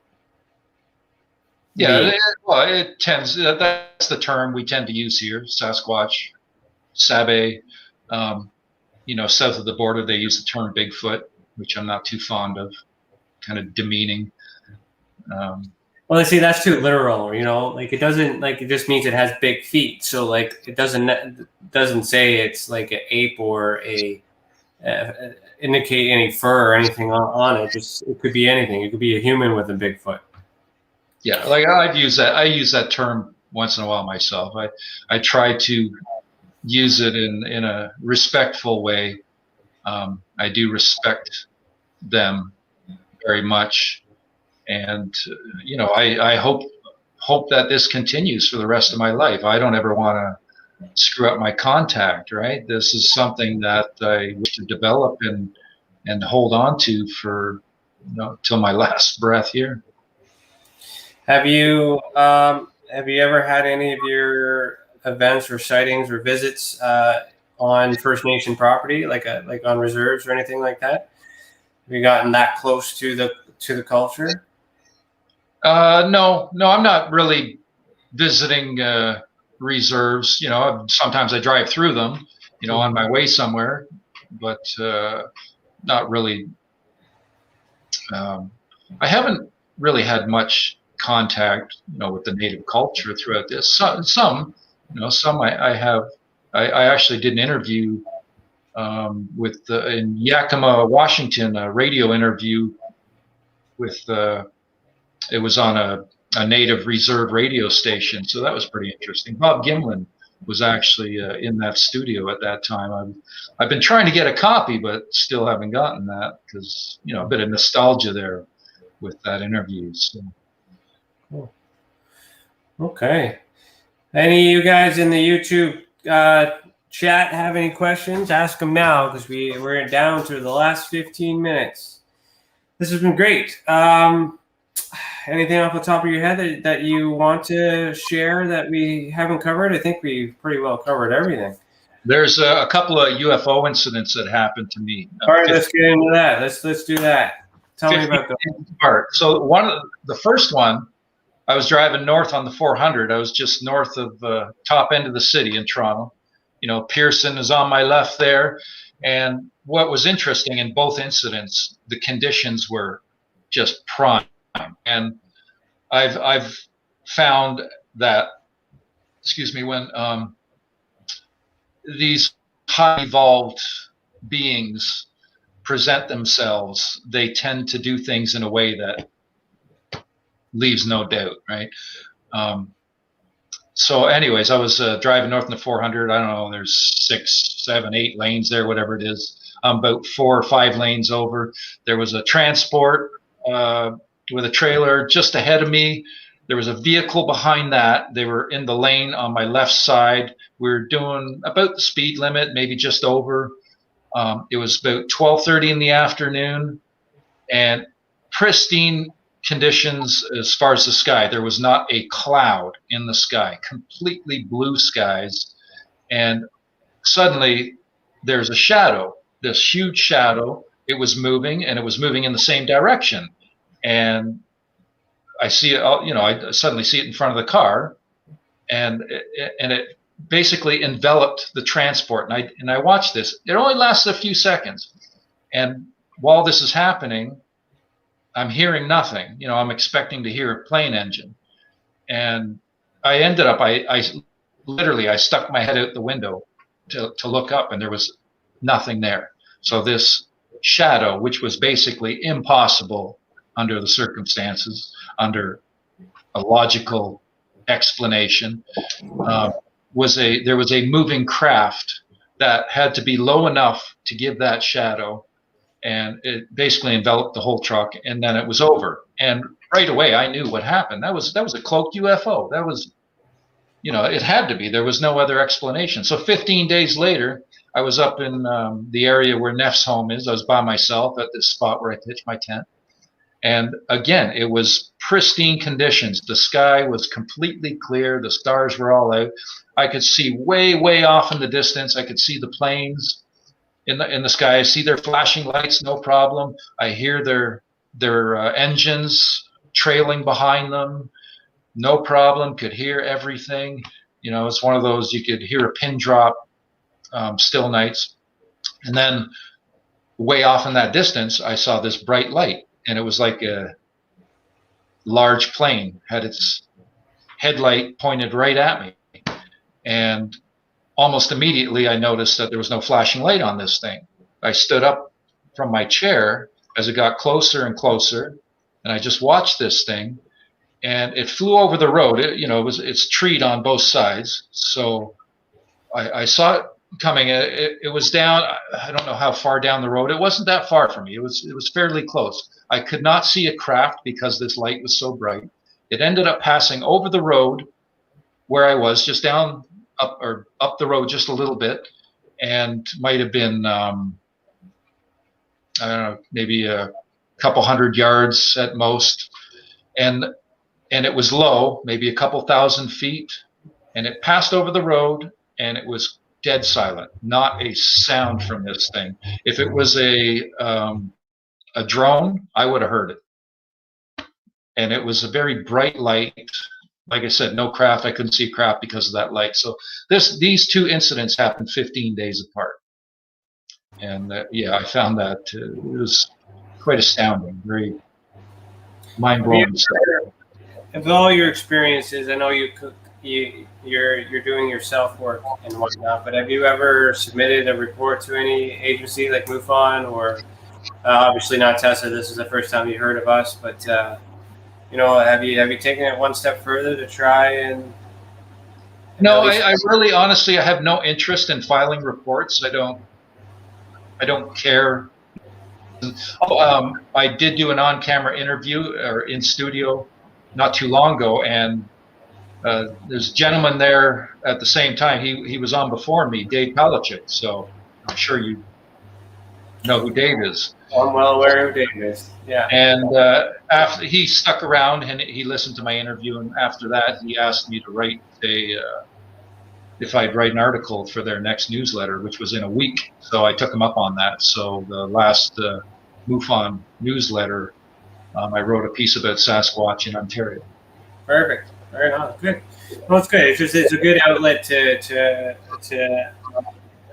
Yeah, it tends. That's the term we tend to use here. Sasquatch, Sabe. South of the border, they use the term Bigfoot, which I'm not too fond of. Kind of demeaning. Well, see, that's too literal. Like, it doesn't, like, it just means it has big feet. So, like, it doesn't say it's like an ape or indicate any fur or anything on it. It could be anything. It could be a human with a big foot. Yeah, like I use that term once in a while myself. I try to use it in a respectful way. I do respect them very much, and I hope that this continues for the rest of my life. I don't ever want to screw up my contact, right? This is something that I wish to develop and hold on to for, till my last breath here. Have you ever had any of your events or sightings or visits on First Nation property, like on reserves or anything like that? Have you gotten that close to the culture? No, I'm not really visiting reserves. Sometimes I drive through them, on my way somewhere, but not really. I haven't really had much contact, with the native culture throughout this. Some I have. I actually did an interview in Yakima, Washington, a radio interview with. It was on a native reserve radio station, so that was pretty interesting. Bob Gimlin was actually in that studio at that time. I've been trying to get a copy, but still haven't gotten that because a bit of nostalgia there with that interview. So. Cool. Okay. Any of you guys in the YouTube chat have any questions? Ask them now because we're down to the last 15 minutes. This has been great. Anything off the top of your head that you want to share that we haven't covered? I think we pretty well covered everything. There's a couple of UFO incidents that happened to me. All right, let's get into that. Let's do that. Tell me about that. So the first one, I was driving north on the 400. I was just north of the top end of the city in Toronto. Paterson is on my left there. And what was interesting in both incidents, the conditions were just prime. And I've found that, when these high evolved beings present themselves, they tend to do things in a way that leaves no doubt, right? So anyways, I was driving north in the 400. I don't know, there's 6, 7, 8 lanes there, whatever it is. About 4 or 5 lanes over. There was a transport with a trailer just ahead of me. There was a vehicle behind that. They were in the lane on my left side. We were doing about the speed limit, maybe just over. It was about 12:30 in the afternoon, and pristine conditions as far as the sky. There was not a cloud in the sky, completely blue skies. And suddenly there's a shadow, this huge shadow. It was moving, and it was moving in the same direction. And I see it, I suddenly see it in front of the car, and it basically enveloped the transport. And I watched this. It only lasted a few seconds. And while this is happening, I'm hearing nothing. I'm expecting to hear a plane engine. And I ended up, I stuck my head out the window to look up, and there was nothing there. So this shadow, which was basically impossible under the circumstances, under a logical explanation, there was a moving craft that had to be low enough to give that shadow, and it basically enveloped the whole truck, and then it was over. And right away I knew what happened. That was a cloaked UFO. That was, it had to be. There was no other explanation. So 15 days later, I was up in the area where Neff's home is. I was by myself at this spot where I pitched my tent. And again, it was pristine conditions. The sky was completely clear. The stars were all out. I could see way, way off in the distance. I could see the planes in the sky. I see their flashing lights, no problem. I hear their engines trailing behind them, no problem. Could hear everything. It's one of those, you could hear a pin drop, still nights. And then way off in that distance, I saw this bright light. And it was like a large plane, had its headlight pointed right at me. And almost immediately I noticed that there was no flashing light on this thing. I stood up from my chair as it got closer and closer, and I just watched this thing, and it flew over the road. It's treed on both sides. So I saw it coming. It was down, I don't know how far down the road. It wasn't that far from me. It was fairly close. I could not see a craft because this light was so bright. It ended up passing over the road where I was, just down up the road just a little bit, and might have been I don't know, maybe a couple 100 yards at most, and it was low, maybe a couple 1,000 feet, and it passed over the road, and it was dead silent, not a sound from this thing. If it was a drone, I would have heard it. And it was a very bright light. Like I said, no craft. I couldn't see craft because of that light. So these two incidents happened 15 days apart. And yeah, I found that it was quite astounding, very mind-blowing stuff. Of all your experiences, I know you're doing your self work and whatnot, but have you ever submitted a report to any agency like MUFON or obviously not TESSA? This is the first time you heard of us, but have you taken it one step further to try and? No, I really, honestly, I have no interest in filing reports. I don't care. I did do an on-camera interview or in studio not too long ago, and there's a gentleman there at the same time. He was on before me, Dave Pelichick. So I'm sure you know who Dave is. I'm well aware who Dave is. Yeah. And after he stuck around and he listened to my interview, and after that he asked me to write if I'd write an article for their next newsletter, which was in a week. So I took him up on that. So the last MUFON newsletter, I wrote a piece about Sasquatch in Ontario. Perfect. Very nice. Good. Well, it's good. It's a good outlet to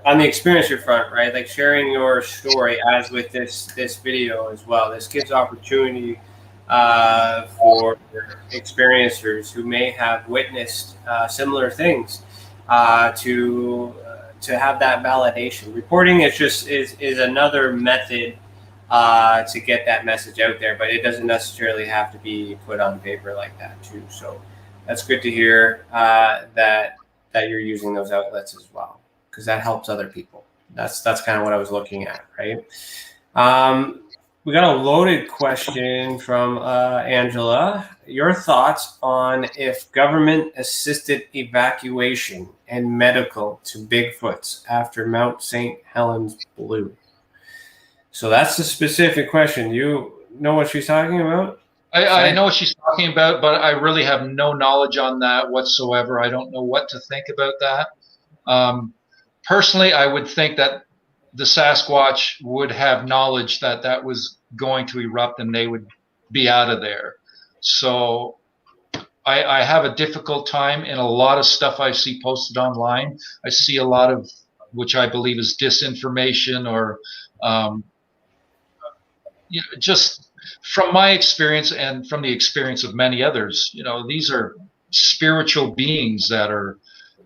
on the experiencer front, right? Like sharing your story, as with this video as well. This gives opportunity for experiencers who may have witnessed similar things to have that validation. Reporting is another method to get that message out there, but it doesn't necessarily have to be put on paper like that too. So that's good to hear that you're using those outlets as well, because that helps other people. That's kind of what I was looking at, right? We got a loaded question from Angela. Your thoughts on if government-assisted evacuation and medical to Bigfoots after Mount St. Helens blew? So that's the specific question. You know what she's talking about? I know what she's talking about, but I really have no knowledge on that whatsoever. I don't know what to think about that. Personally, I would think that the Sasquatch would have knowledge that that was going to erupt and they would be out of there. So I have a difficult time in a lot of stuff I see posted online. I see a lot of which I believe is disinformation or just from my experience and from the experience of many others. These are spiritual beings that are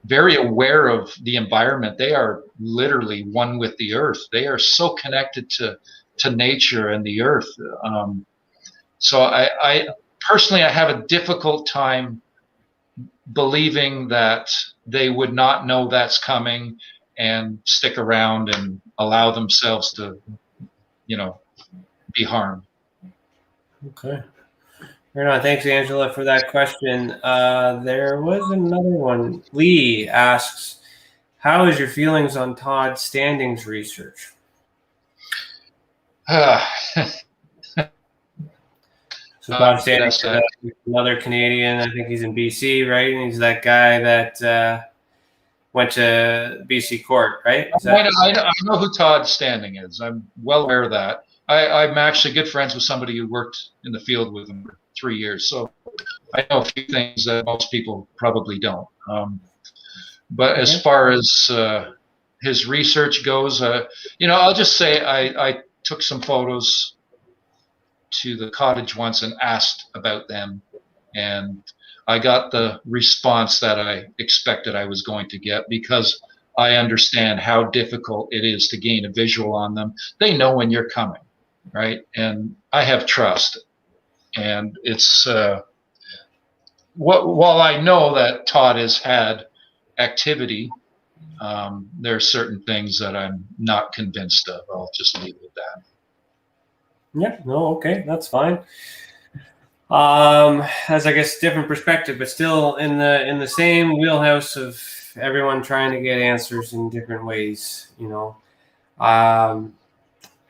very aware of the environment. They are literally one with the earth. They are so connected to nature and the earth. So I personally, I have a difficult time believing that they would not know that's coming and stick around and allow themselves to, be harmed. Okay. Thanks, Angela, for that question. There was another one. Lee asks, how is your feelings on Todd Standing's research? So Todd Standing, another Canadian. I think he's in BC, right? And he's that guy that went to BC court, right? I know who Todd Standing is. I'm well aware of that. I'm actually good friends with somebody who worked in the field with him for 3 years. So I know a few things that most people probably don't. But as far as his research goes, I'll just say I took some photos to the cottage once and asked about them. And I got the response that I expected I was going to get, because I understand how difficult it is to gain a visual on them. They know when you're coming, right? And I have trust. And it's while I know that Todd has had activity, there are certain things that I'm not convinced of. I'll just leave it at that. Yeah, no, okay, that's fine. As I guess different perspective, but still in the same wheelhouse of everyone trying to get answers in different ways, you know.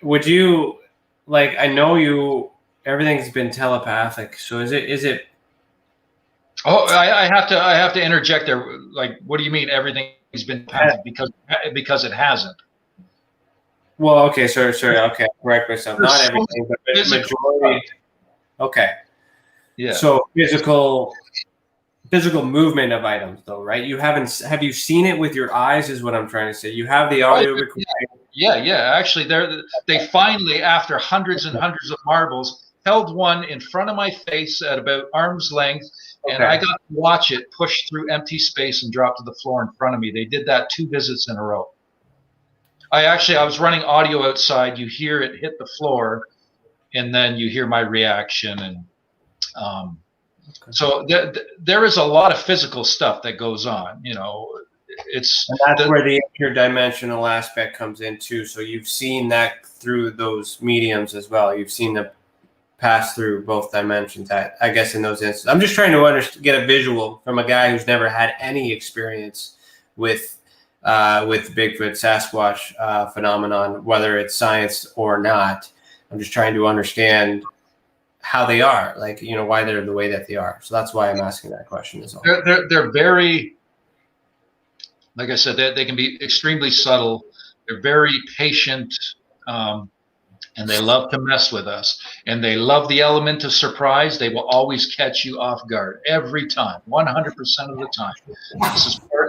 Would you, like, I know everything's been telepathic, so is it? Oh, I have to interject there. Like, what do you mean everything's been telepathic? Because it hasn't. Well, okay, sorry, okay, correct myself. Not everything, but the majority. Okay. Yeah. So physical movement of items, though, right? Have you seen it with your eyes? Is what I'm trying to say. You have the audio recording. Yeah. Actually, they finally, after hundreds and hundreds of marbles, held one in front of my face at about arm's length, and I got to watch it push through empty space and drop to the floor in front of me. They did that 2 visits in a row. I was running audio outside. You hear it hit the floor, and then you hear my reaction, and so there is a lot of physical stuff that goes on. You know, and that's where the interdimensional aspect comes in too. So you've seen that through those mediums as well. You've seen them pass through both dimensions. I guess in those instances, I'm just trying to get a visual from a guy who's never had any experience with Bigfoot, Sasquatch phenomenon, whether it's science or not. I'm just trying to understand how they are, like, you know, why they're the way that they are. So that's why I'm asking that question as well. They're very, like I said, they can be extremely subtle. They're very patient, and they love to mess with us. And they love the element of surprise. They will always catch you off guard every time, 100% of the time.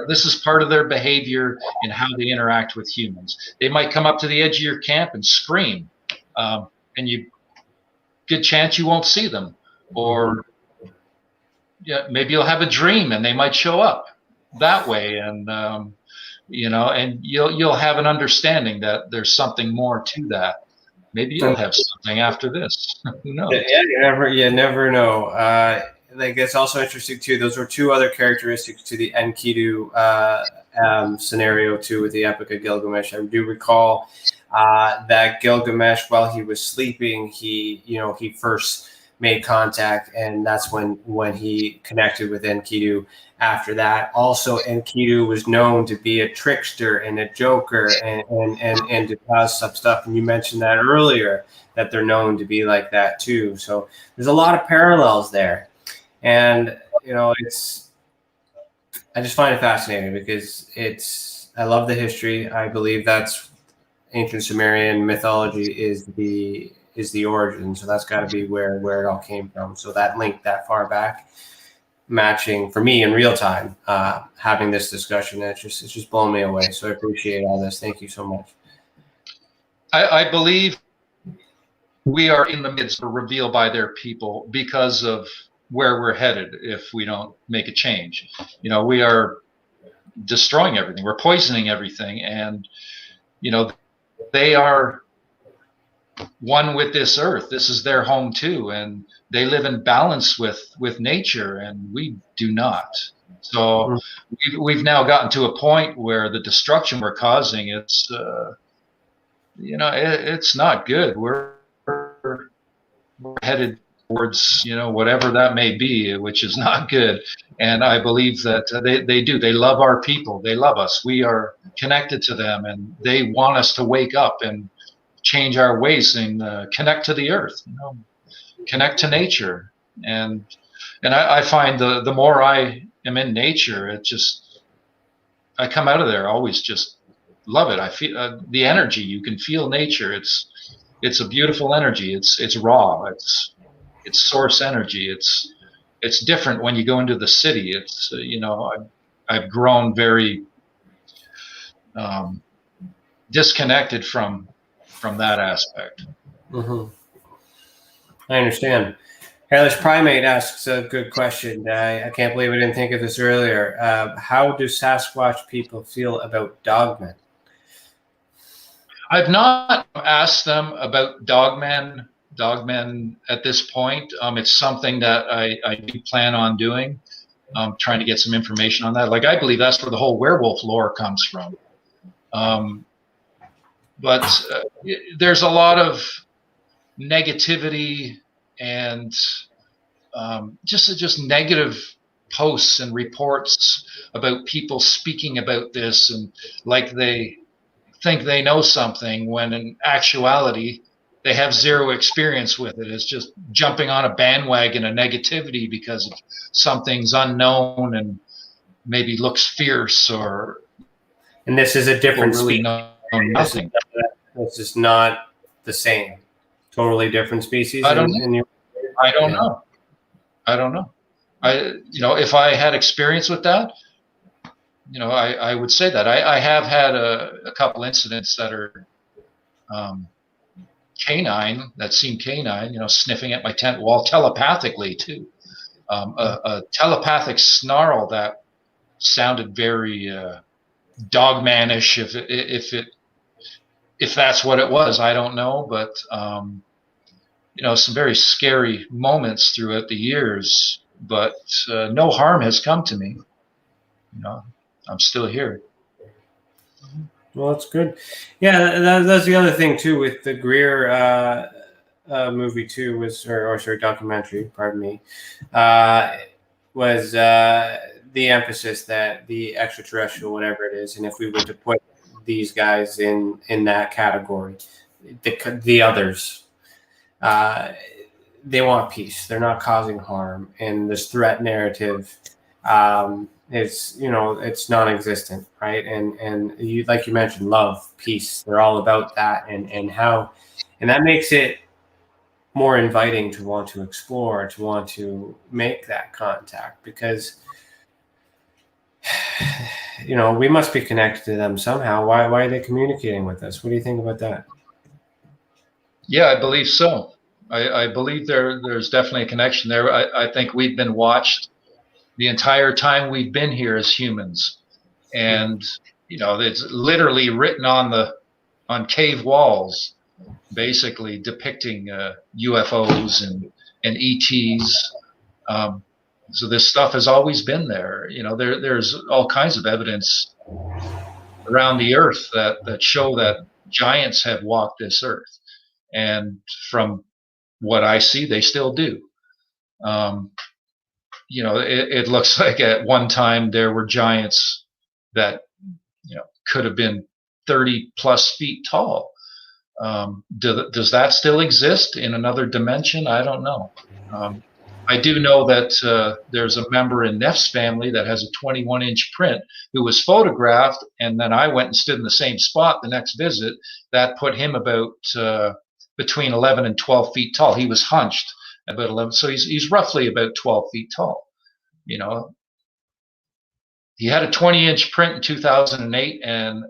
This is part of their behavior and how they interact with humans. They might come up to the edge of your camp and scream, and good chance you won't see them, or maybe you'll have a dream and they might show up that way, and you know, and you'll have an understanding that there's something more to that. Maybe you'll have something after this. Who knows? Yeah, you never know. Like, it's also interesting too. Those were 2 other characteristics to the Enkidu scenario too, with the Epic of Gilgamesh. I do recall that Gilgamesh, while he was sleeping, he first made contact, and that's when he connected with Enkidu. After that, also Enkidu was known to be a trickster and a joker, and to cause some stuff. And you mentioned that earlier, that they're known to be like that too. So there's a lot of parallels there, and you know, I just find it fascinating because I love the history. I believe that's ancient Sumerian mythology is the origin. So that's got to be where it all came from. So that link that far back, matching for me in real time, having this discussion, it's just blown me away. So I appreciate all this. Thank you so much. I believe we are in the midst of reveal by their people because of where we're headed. If we don't make a change, you know, we are destroying everything. We're poisoning everything, and you know, they are one with this earth. This is their home too, and they live in balance with nature, and we do not. So we've now gotten to a point where the destruction we're causing, it's you know, it's not good. We're headed towards, you know, whatever that may be, which is not good. And I believe that they love our people. They love us. We are connected to them, and they want us to wake up and change our ways and connect to the earth, you know, connect to nature. And I find the more I am in nature, I come out of there always just love it. I feel the energy. You can feel nature. It's a beautiful energy. It's raw. It's source energy. It's different when you go into the city. It's you know, I've grown very disconnected from that aspect. Mm-hmm. I understand. Hairless Primate asks a good question. I can't believe I didn't think of this earlier. How do Sasquatch people feel about dogmen? I've not asked them about dogmen at this point. It's something that I do plan on doing. Trying to get some information on that. Like, I believe that's where the whole werewolf lore comes from. But there's a lot of negativity and just negative posts and reports about people speaking about this, and like they think they know something, when in actuality they have zero experience with it. It's just jumping on a bandwagon of negativity because of something's unknown and maybe looks fierce, or And this is a different really species. know nothing. It's just not the same. Totally different species. I don't know. I don't know. If I had experience with that, I would say that. I have had a couple incidents that are canine, that seem canine, sniffing at my tent wall telepathically too. A telepathic snarl that sounded very dogmanish, if that's what it was. I don't know, but some very scary moments throughout the years, but no harm has come to me. I'm still here. Well, that's good. Yeah, that's the other thing too with the Greer movie too, or documentary. Pardon me, was the emphasis that the extraterrestrial, whatever it is, and if we were to put these guys in that category, the others, they want peace. They're not causing harm, and this threat narrative. It's non-existent, right? And you, like you mentioned, love, peace. They're all about that, and that makes it more inviting to want to explore, to want to make that contact, because we must be connected to them somehow. Why are they communicating with us? What do you think about that? Yeah, I believe so. I believe there's definitely a connection there. I think we've been watched the entire time we've been here as humans, and it's literally written on cave walls, basically depicting UFOs and ETs. So this stuff has always been there. There's all kinds of evidence around the earth that show that giants have walked this earth, and from what I see, they still do. It looks like at one time there were giants that could have been 30 plus feet tall. Does that still exist in another dimension? I don't know. I do know that there's a member in Neff's family that has a 21-inch print who was photographed, and then I went and stood in the same spot the next visit. That put him about between 11 and 12 feet tall. He was hunched about 11, so he's roughly about 12 feet tall. He had a 20-inch print in 2008, and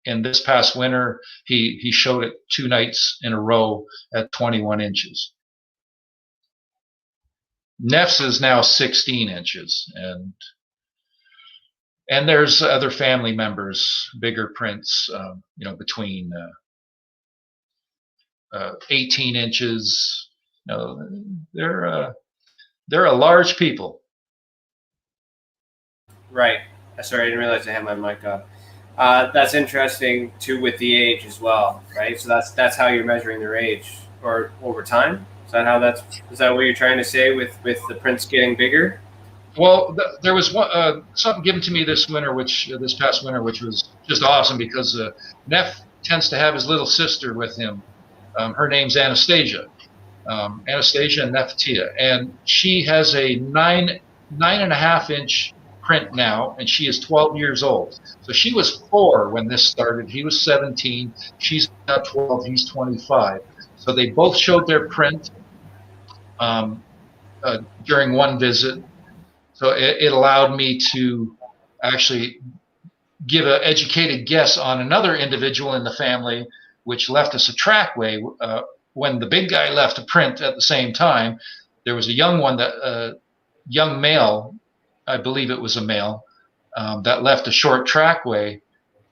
in this past winter he showed it 2 nights in a row at 21 inches. Neff's is now 16 inches, and there's other family members, bigger prints, between 18 inches. They're a large people. Right. Sorry, I didn't realize I had my mic up. That's interesting too, with the age as well, right? So that's how you're measuring their age, or over time. Is that what you're trying to say with the prints getting bigger? Well, there was something given to me this past winter, which was just awesome, because Neff tends to have his little sister with him. Her name's Anastasia and Nefertia, and she has a 9.5-inch print now, and she is 12 years old. So she was 4 when this started. He was 17. She's now 12. He's 25. So they both showed their print during one visit. So it allowed me to actually give an educated guess on another individual in the family, which left us a trackway. When the big guy left a print at the same time, there was a young one, young male, I believe it was a male, that left a short trackway,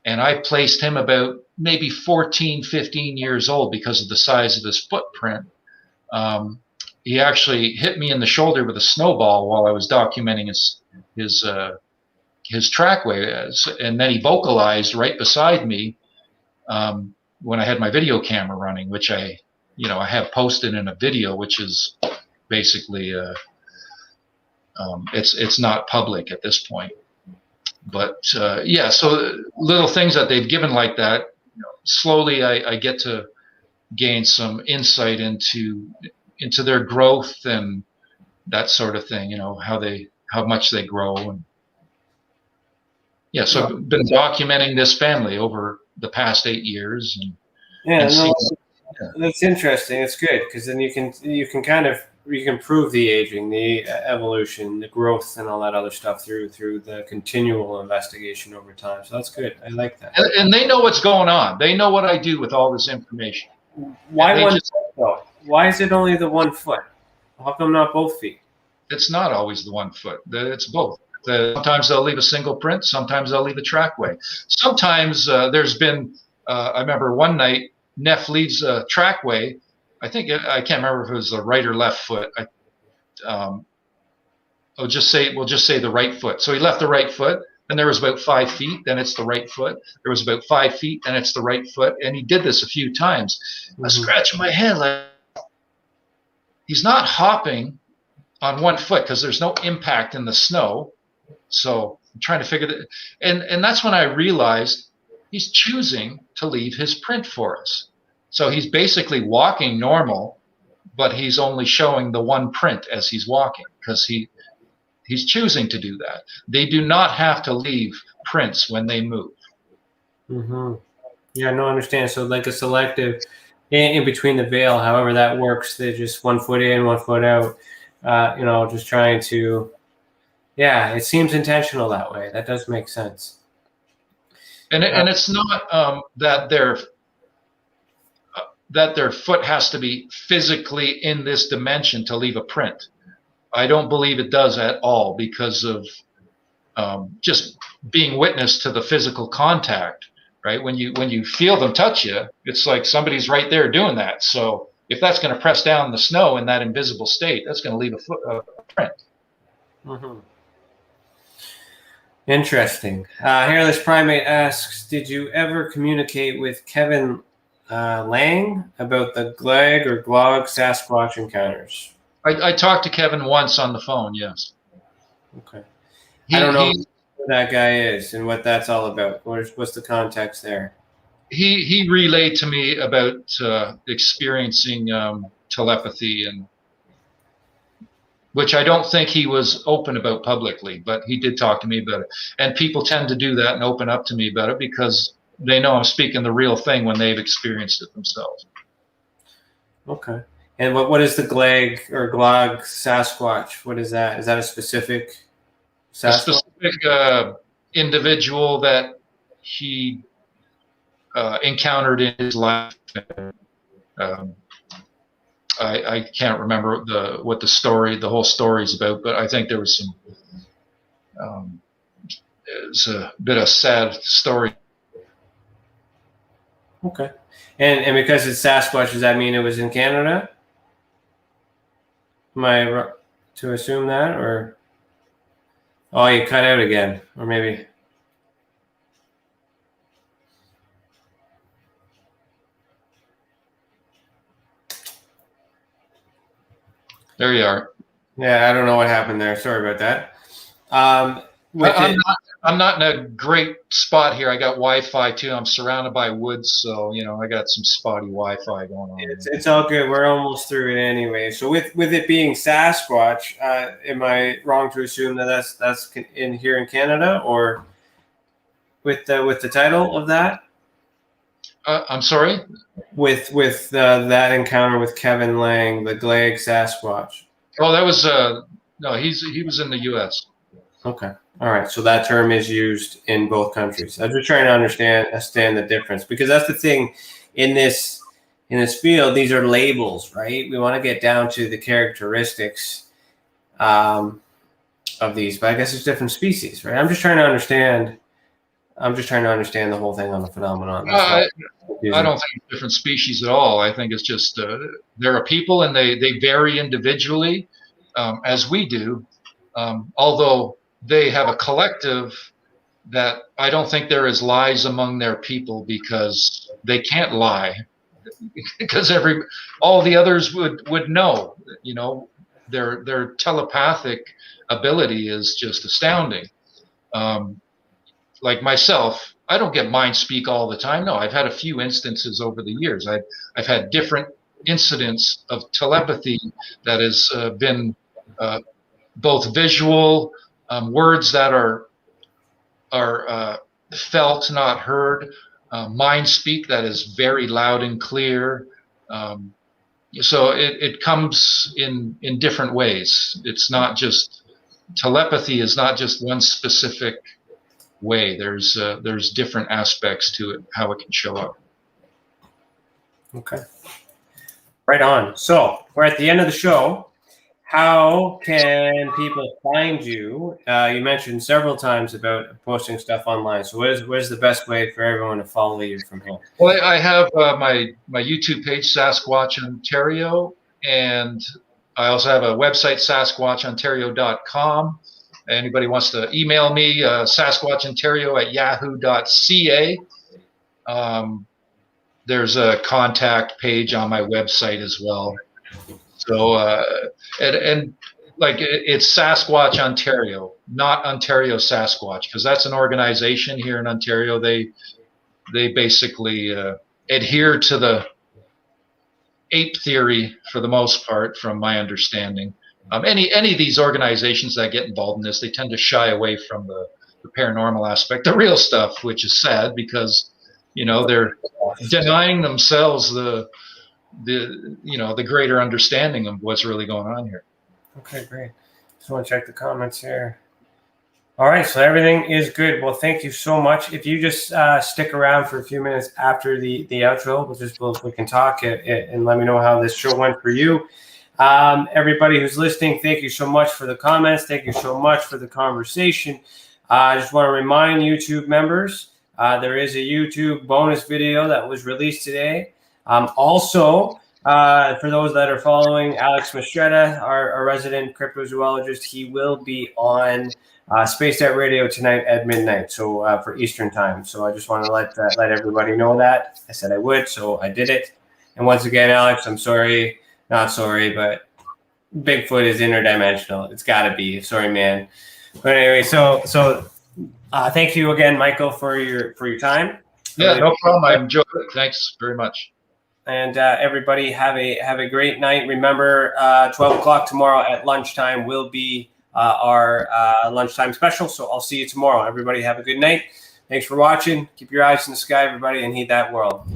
and I placed him about maybe 14, 15 years old because of the size of his footprint. He actually hit me in the shoulder with a snowball while I was documenting his trackway, and then he vocalized right beside me when I had my video camera running, which I have posted in a video, which is basically It's not public at this point. But yeah, so little things that they've given like that, slowly I get to gain some insight into their growth and that sort of thing. How much they grow. And yeah, so I've been documenting this family over the past 8 years. That's interesting. It's good because then you can prove the aging, the evolution, the growth, and all that other stuff through the continual investigation over time. So that's good. I like that. And they know what's going on. They know what I do with all this information. Why one foot though? Why is it only the 1 foot? How come not both feet? It's not always the 1 foot. It's both. Sometimes they'll leave a single print. Sometimes they'll leave a trackway. Sometimes there's been. I remember one night Neff leaves a trackway. I can't remember if it was the right or left foot. We'll just say the right foot. So he left the right foot, and there was about 5 feet. Then it's the right foot. There was about 5 feet, then it's the right foot. And he did this a few times. I was scratching my head like he's not hopping on 1 foot because there's no impact in the snow. So I'm trying to figure that. And that's when I realized he's choosing to leave his print for us. So he's basically walking normal, but he's only showing the one print as he's walking because he's choosing to do that. They do not have to leave prints when they move. Mm-hmm. Yeah, no, I understand. So like a selective in between the veil, however that works, they're just 1 foot in, 1 foot out, just trying to, yeah, it seems intentional that way. That does make sense. And it's not that their foot has to be physically in this dimension to leave a print. I don't believe it does at all because of just being witness to the physical contact, right? When you feel them touch you, it's like somebody's right there doing that. So if that's going to press down the snow in that invisible state, that's going to leave a print. Mm-hmm. Interesting. Hairless Primate asks, did you ever communicate with Kevin Lang about the Glag or Glog Sasquatch encounters? I talked to Kevin once on the phone, yes. Okay. I don't know who that guy is and what that's all about. What's the context there? He relayed to me about experiencing telepathy, and which I don't think he was open about publicly, but he did talk to me about it. And people tend to do that and open up to me about it because they know I'm speaking the real thing when they've experienced it themselves. Okay. And what is the Glag or Glog Sasquatch? What is that? Is that a specific Sasquatch? A specific individual that he encountered in his life. I can't remember what the whole story is about, but I think there was some. It's a bit of sad story. Okay, and because it's Sasquatch, does that mean it was in Canada? Am I to assume that, or oh, you cut out again, or maybe? There you are. Yeah, I don't know what happened there. Sorry about that. I'm not in a great spot here. I got Wi-Fi too. I'm surrounded by woods, so I got some spotty Wi-Fi going on. It's all good. We're almost through it anyway. So with it being Sasquatch, am I wrong to assume that that's in here in Canada, or with the title of that? I'm sorry. With that encounter with Kevin Lang, the Glag Sasquatch. Oh, that was no. He was in the U.S. Okay. All right. So that term is used in both countries. I'm just trying to understand the difference, because that's the thing in this field. These are labels, right? We want to get down to the characteristics of these, but I guess it's different species, right? I'm just trying to understand the whole thing on the phenomenon. I don't think it's different species at all. I think it's just there are people, and they vary individually, as we do, although they have a collective that I don't think there is lies among their people, because they can't lie, because all the others would know. They're telepathic ability is just astounding. Like myself, I don't get mind speak all the time. No, I've had a few instances over the years. I've had different incidents of telepathy that has been both visual, words that are felt, not heard, mind speak that is very loud and clear. So it comes in different ways. It's not just telepathy is not just one specific way. There's different aspects to it, how it can show up. Okay. Right on. So we're at the end of the show. How can people find you? You mentioned several times about posting stuff online. So where's the best way for everyone to follow you from home? Well, I have my YouTube page, Sasquatch Ontario, and I also have a website, sasquatchontario.com. Anybody wants to email me, sasquatchontario@yahoo.ca. There's a contact page on my website as well. So, and like it's Sasquatch Ontario, not Ontario Sasquatch, because that's an organization here in Ontario. They basically adhere to the ape theory for the most part, from my understanding. Any of these organizations that get involved in this, they tend to shy away from the paranormal aspect, the real stuff, which is sad because, they're denying themselves the greater understanding of what's really going on here. Okay, great. Just want to check the comments here. All right, so everything is good. Well, thank you so much. If you just stick around for a few minutes after the outro, we can talk and let me know how this show went for you. Everybody who's listening, thank you so much for the comments. Thank you so much for the conversation. I just want to remind YouTube members, there is a YouTube bonus video that was released today. Also, for those that are following Alex Mastretta, our resident cryptozoologist, he will be on Spaced Out Radio tonight at midnight, so for Eastern time. So I just want to let everybody know that. I said I would, so I did it. And once again, Alex, I'm sorry. Not sorry, but Bigfoot is interdimensional. It's got to be. Sorry, man. But anyway, so thank you again, Michael, for your time. Yeah, no problem. I enjoyed it. Thanks very much. And everybody have a great night. Remember, 12 o'clock tomorrow at lunchtime will be our lunchtime special. So I'll see you tomorrow. Everybody have a good night. Thanks for watching. Keep your eyes in the sky, everybody, and heed that world.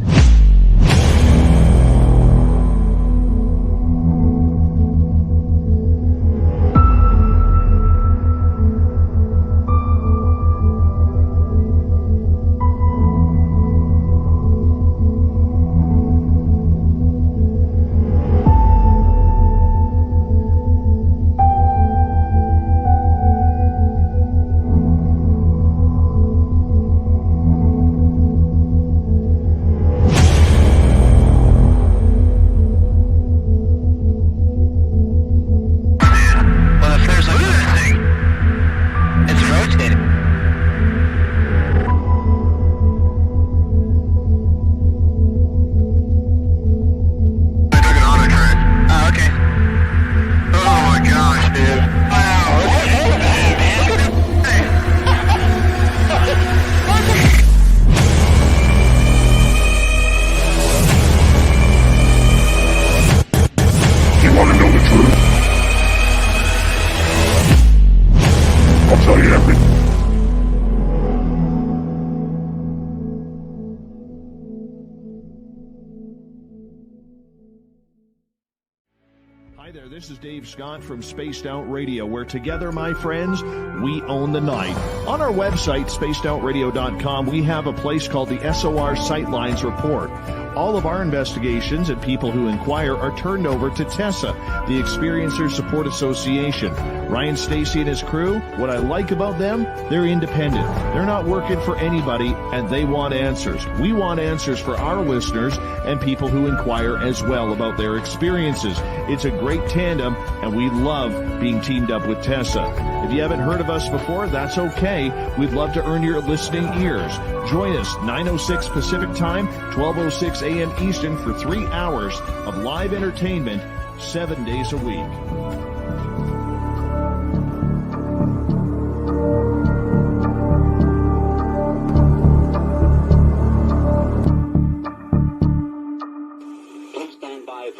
This is Dave Scott from Spaced Out Radio, where together, my friends, we own the night. On our website, spacedoutradio.com, we have a place called the SOR Sightlines Report. All of our investigations and people who inquire are turned over to TESSA, the Experiencer Support Association. Ryan Stacy and his crew, what I like about them, they're independent. They're not working for anybody, and they want answers. We want answers for our listeners and people who inquire as well about their experiences. It's a great tandem, and we love being teamed up with TESSA. If you haven't heard of us before, that's okay. We'd love to earn your listening ears. Join us 9:06 Pacific Time, 12:06 a.m. Eastern for 3 hours of live entertainment 7 days a week.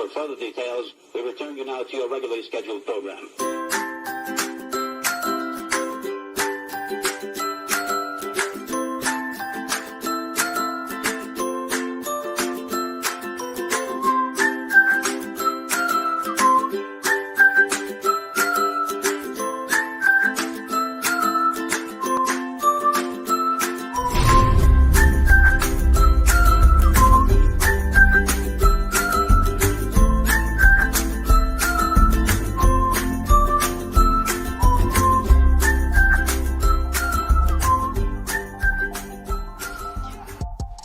For further details, we return you now to your regularly scheduled program.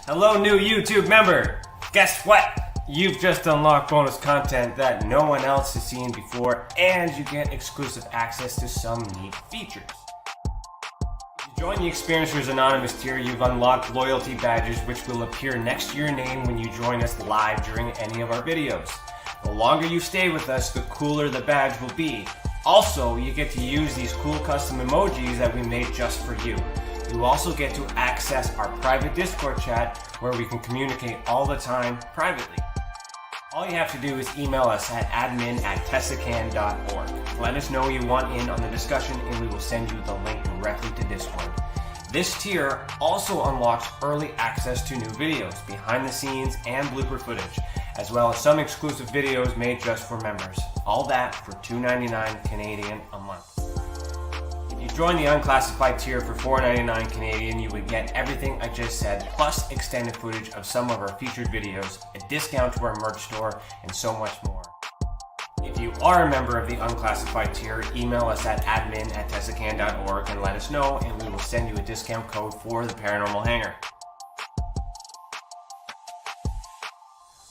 Hello, new YouTube member! Guess what? You've just unlocked bonus content that no one else has seen before, and you get exclusive access to some neat features. If you join the Experiencers Anonymous tier, you've unlocked loyalty badges which will appear next to your name when you join us live during any of our videos. The longer you stay with us, the cooler the badge will be. Also, you get to use these cool custom emojis that we made just for you. You also get to access our private Discord chat where we can communicate all the time privately. All you have to do is email us at admin@tessacan.org. Let us know you want in on the discussion and we will send you the link directly to Discord. This tier also unlocks early access to new videos, behind the scenes and blooper footage, as well as some exclusive videos made just for members. All that for $2.99 Canadian a month. If you join the unclassified tier for $4.99 Canadian, you would get everything I just said, plus extended footage of some of our featured videos, a discount to our merch store, and so much more. If you are a member of the unclassified tier, email us at admin@tessacan.org and let us know, and we will send you a discount code for the Paranormal Hangar.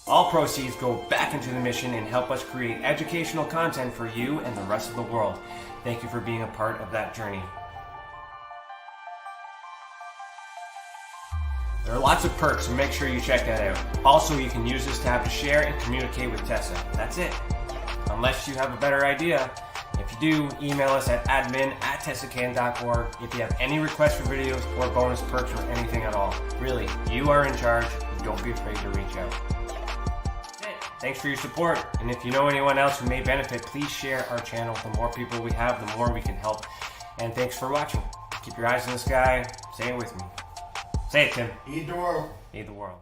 All proceeds go back into the mission and help us create educational content for you and the rest of the world. Thank you for being a part of that journey. There are lots of perks, so make sure you check that out. Also, you can use this tab to share and communicate with Tessa. That's it. Unless you have a better idea. If you do, email us at admin@tessacan.org if you have any requests for videos or bonus perks or anything at all. Really, you are in charge. Don't be afraid to reach out. Thanks for your support, and if you know anyone else who may benefit, please share our channel. The more people we have, the more we can help. And thanks for watching. Keep your eyes in the sky. Say it with me. Say it, Tim. Heed the world. Heed the world.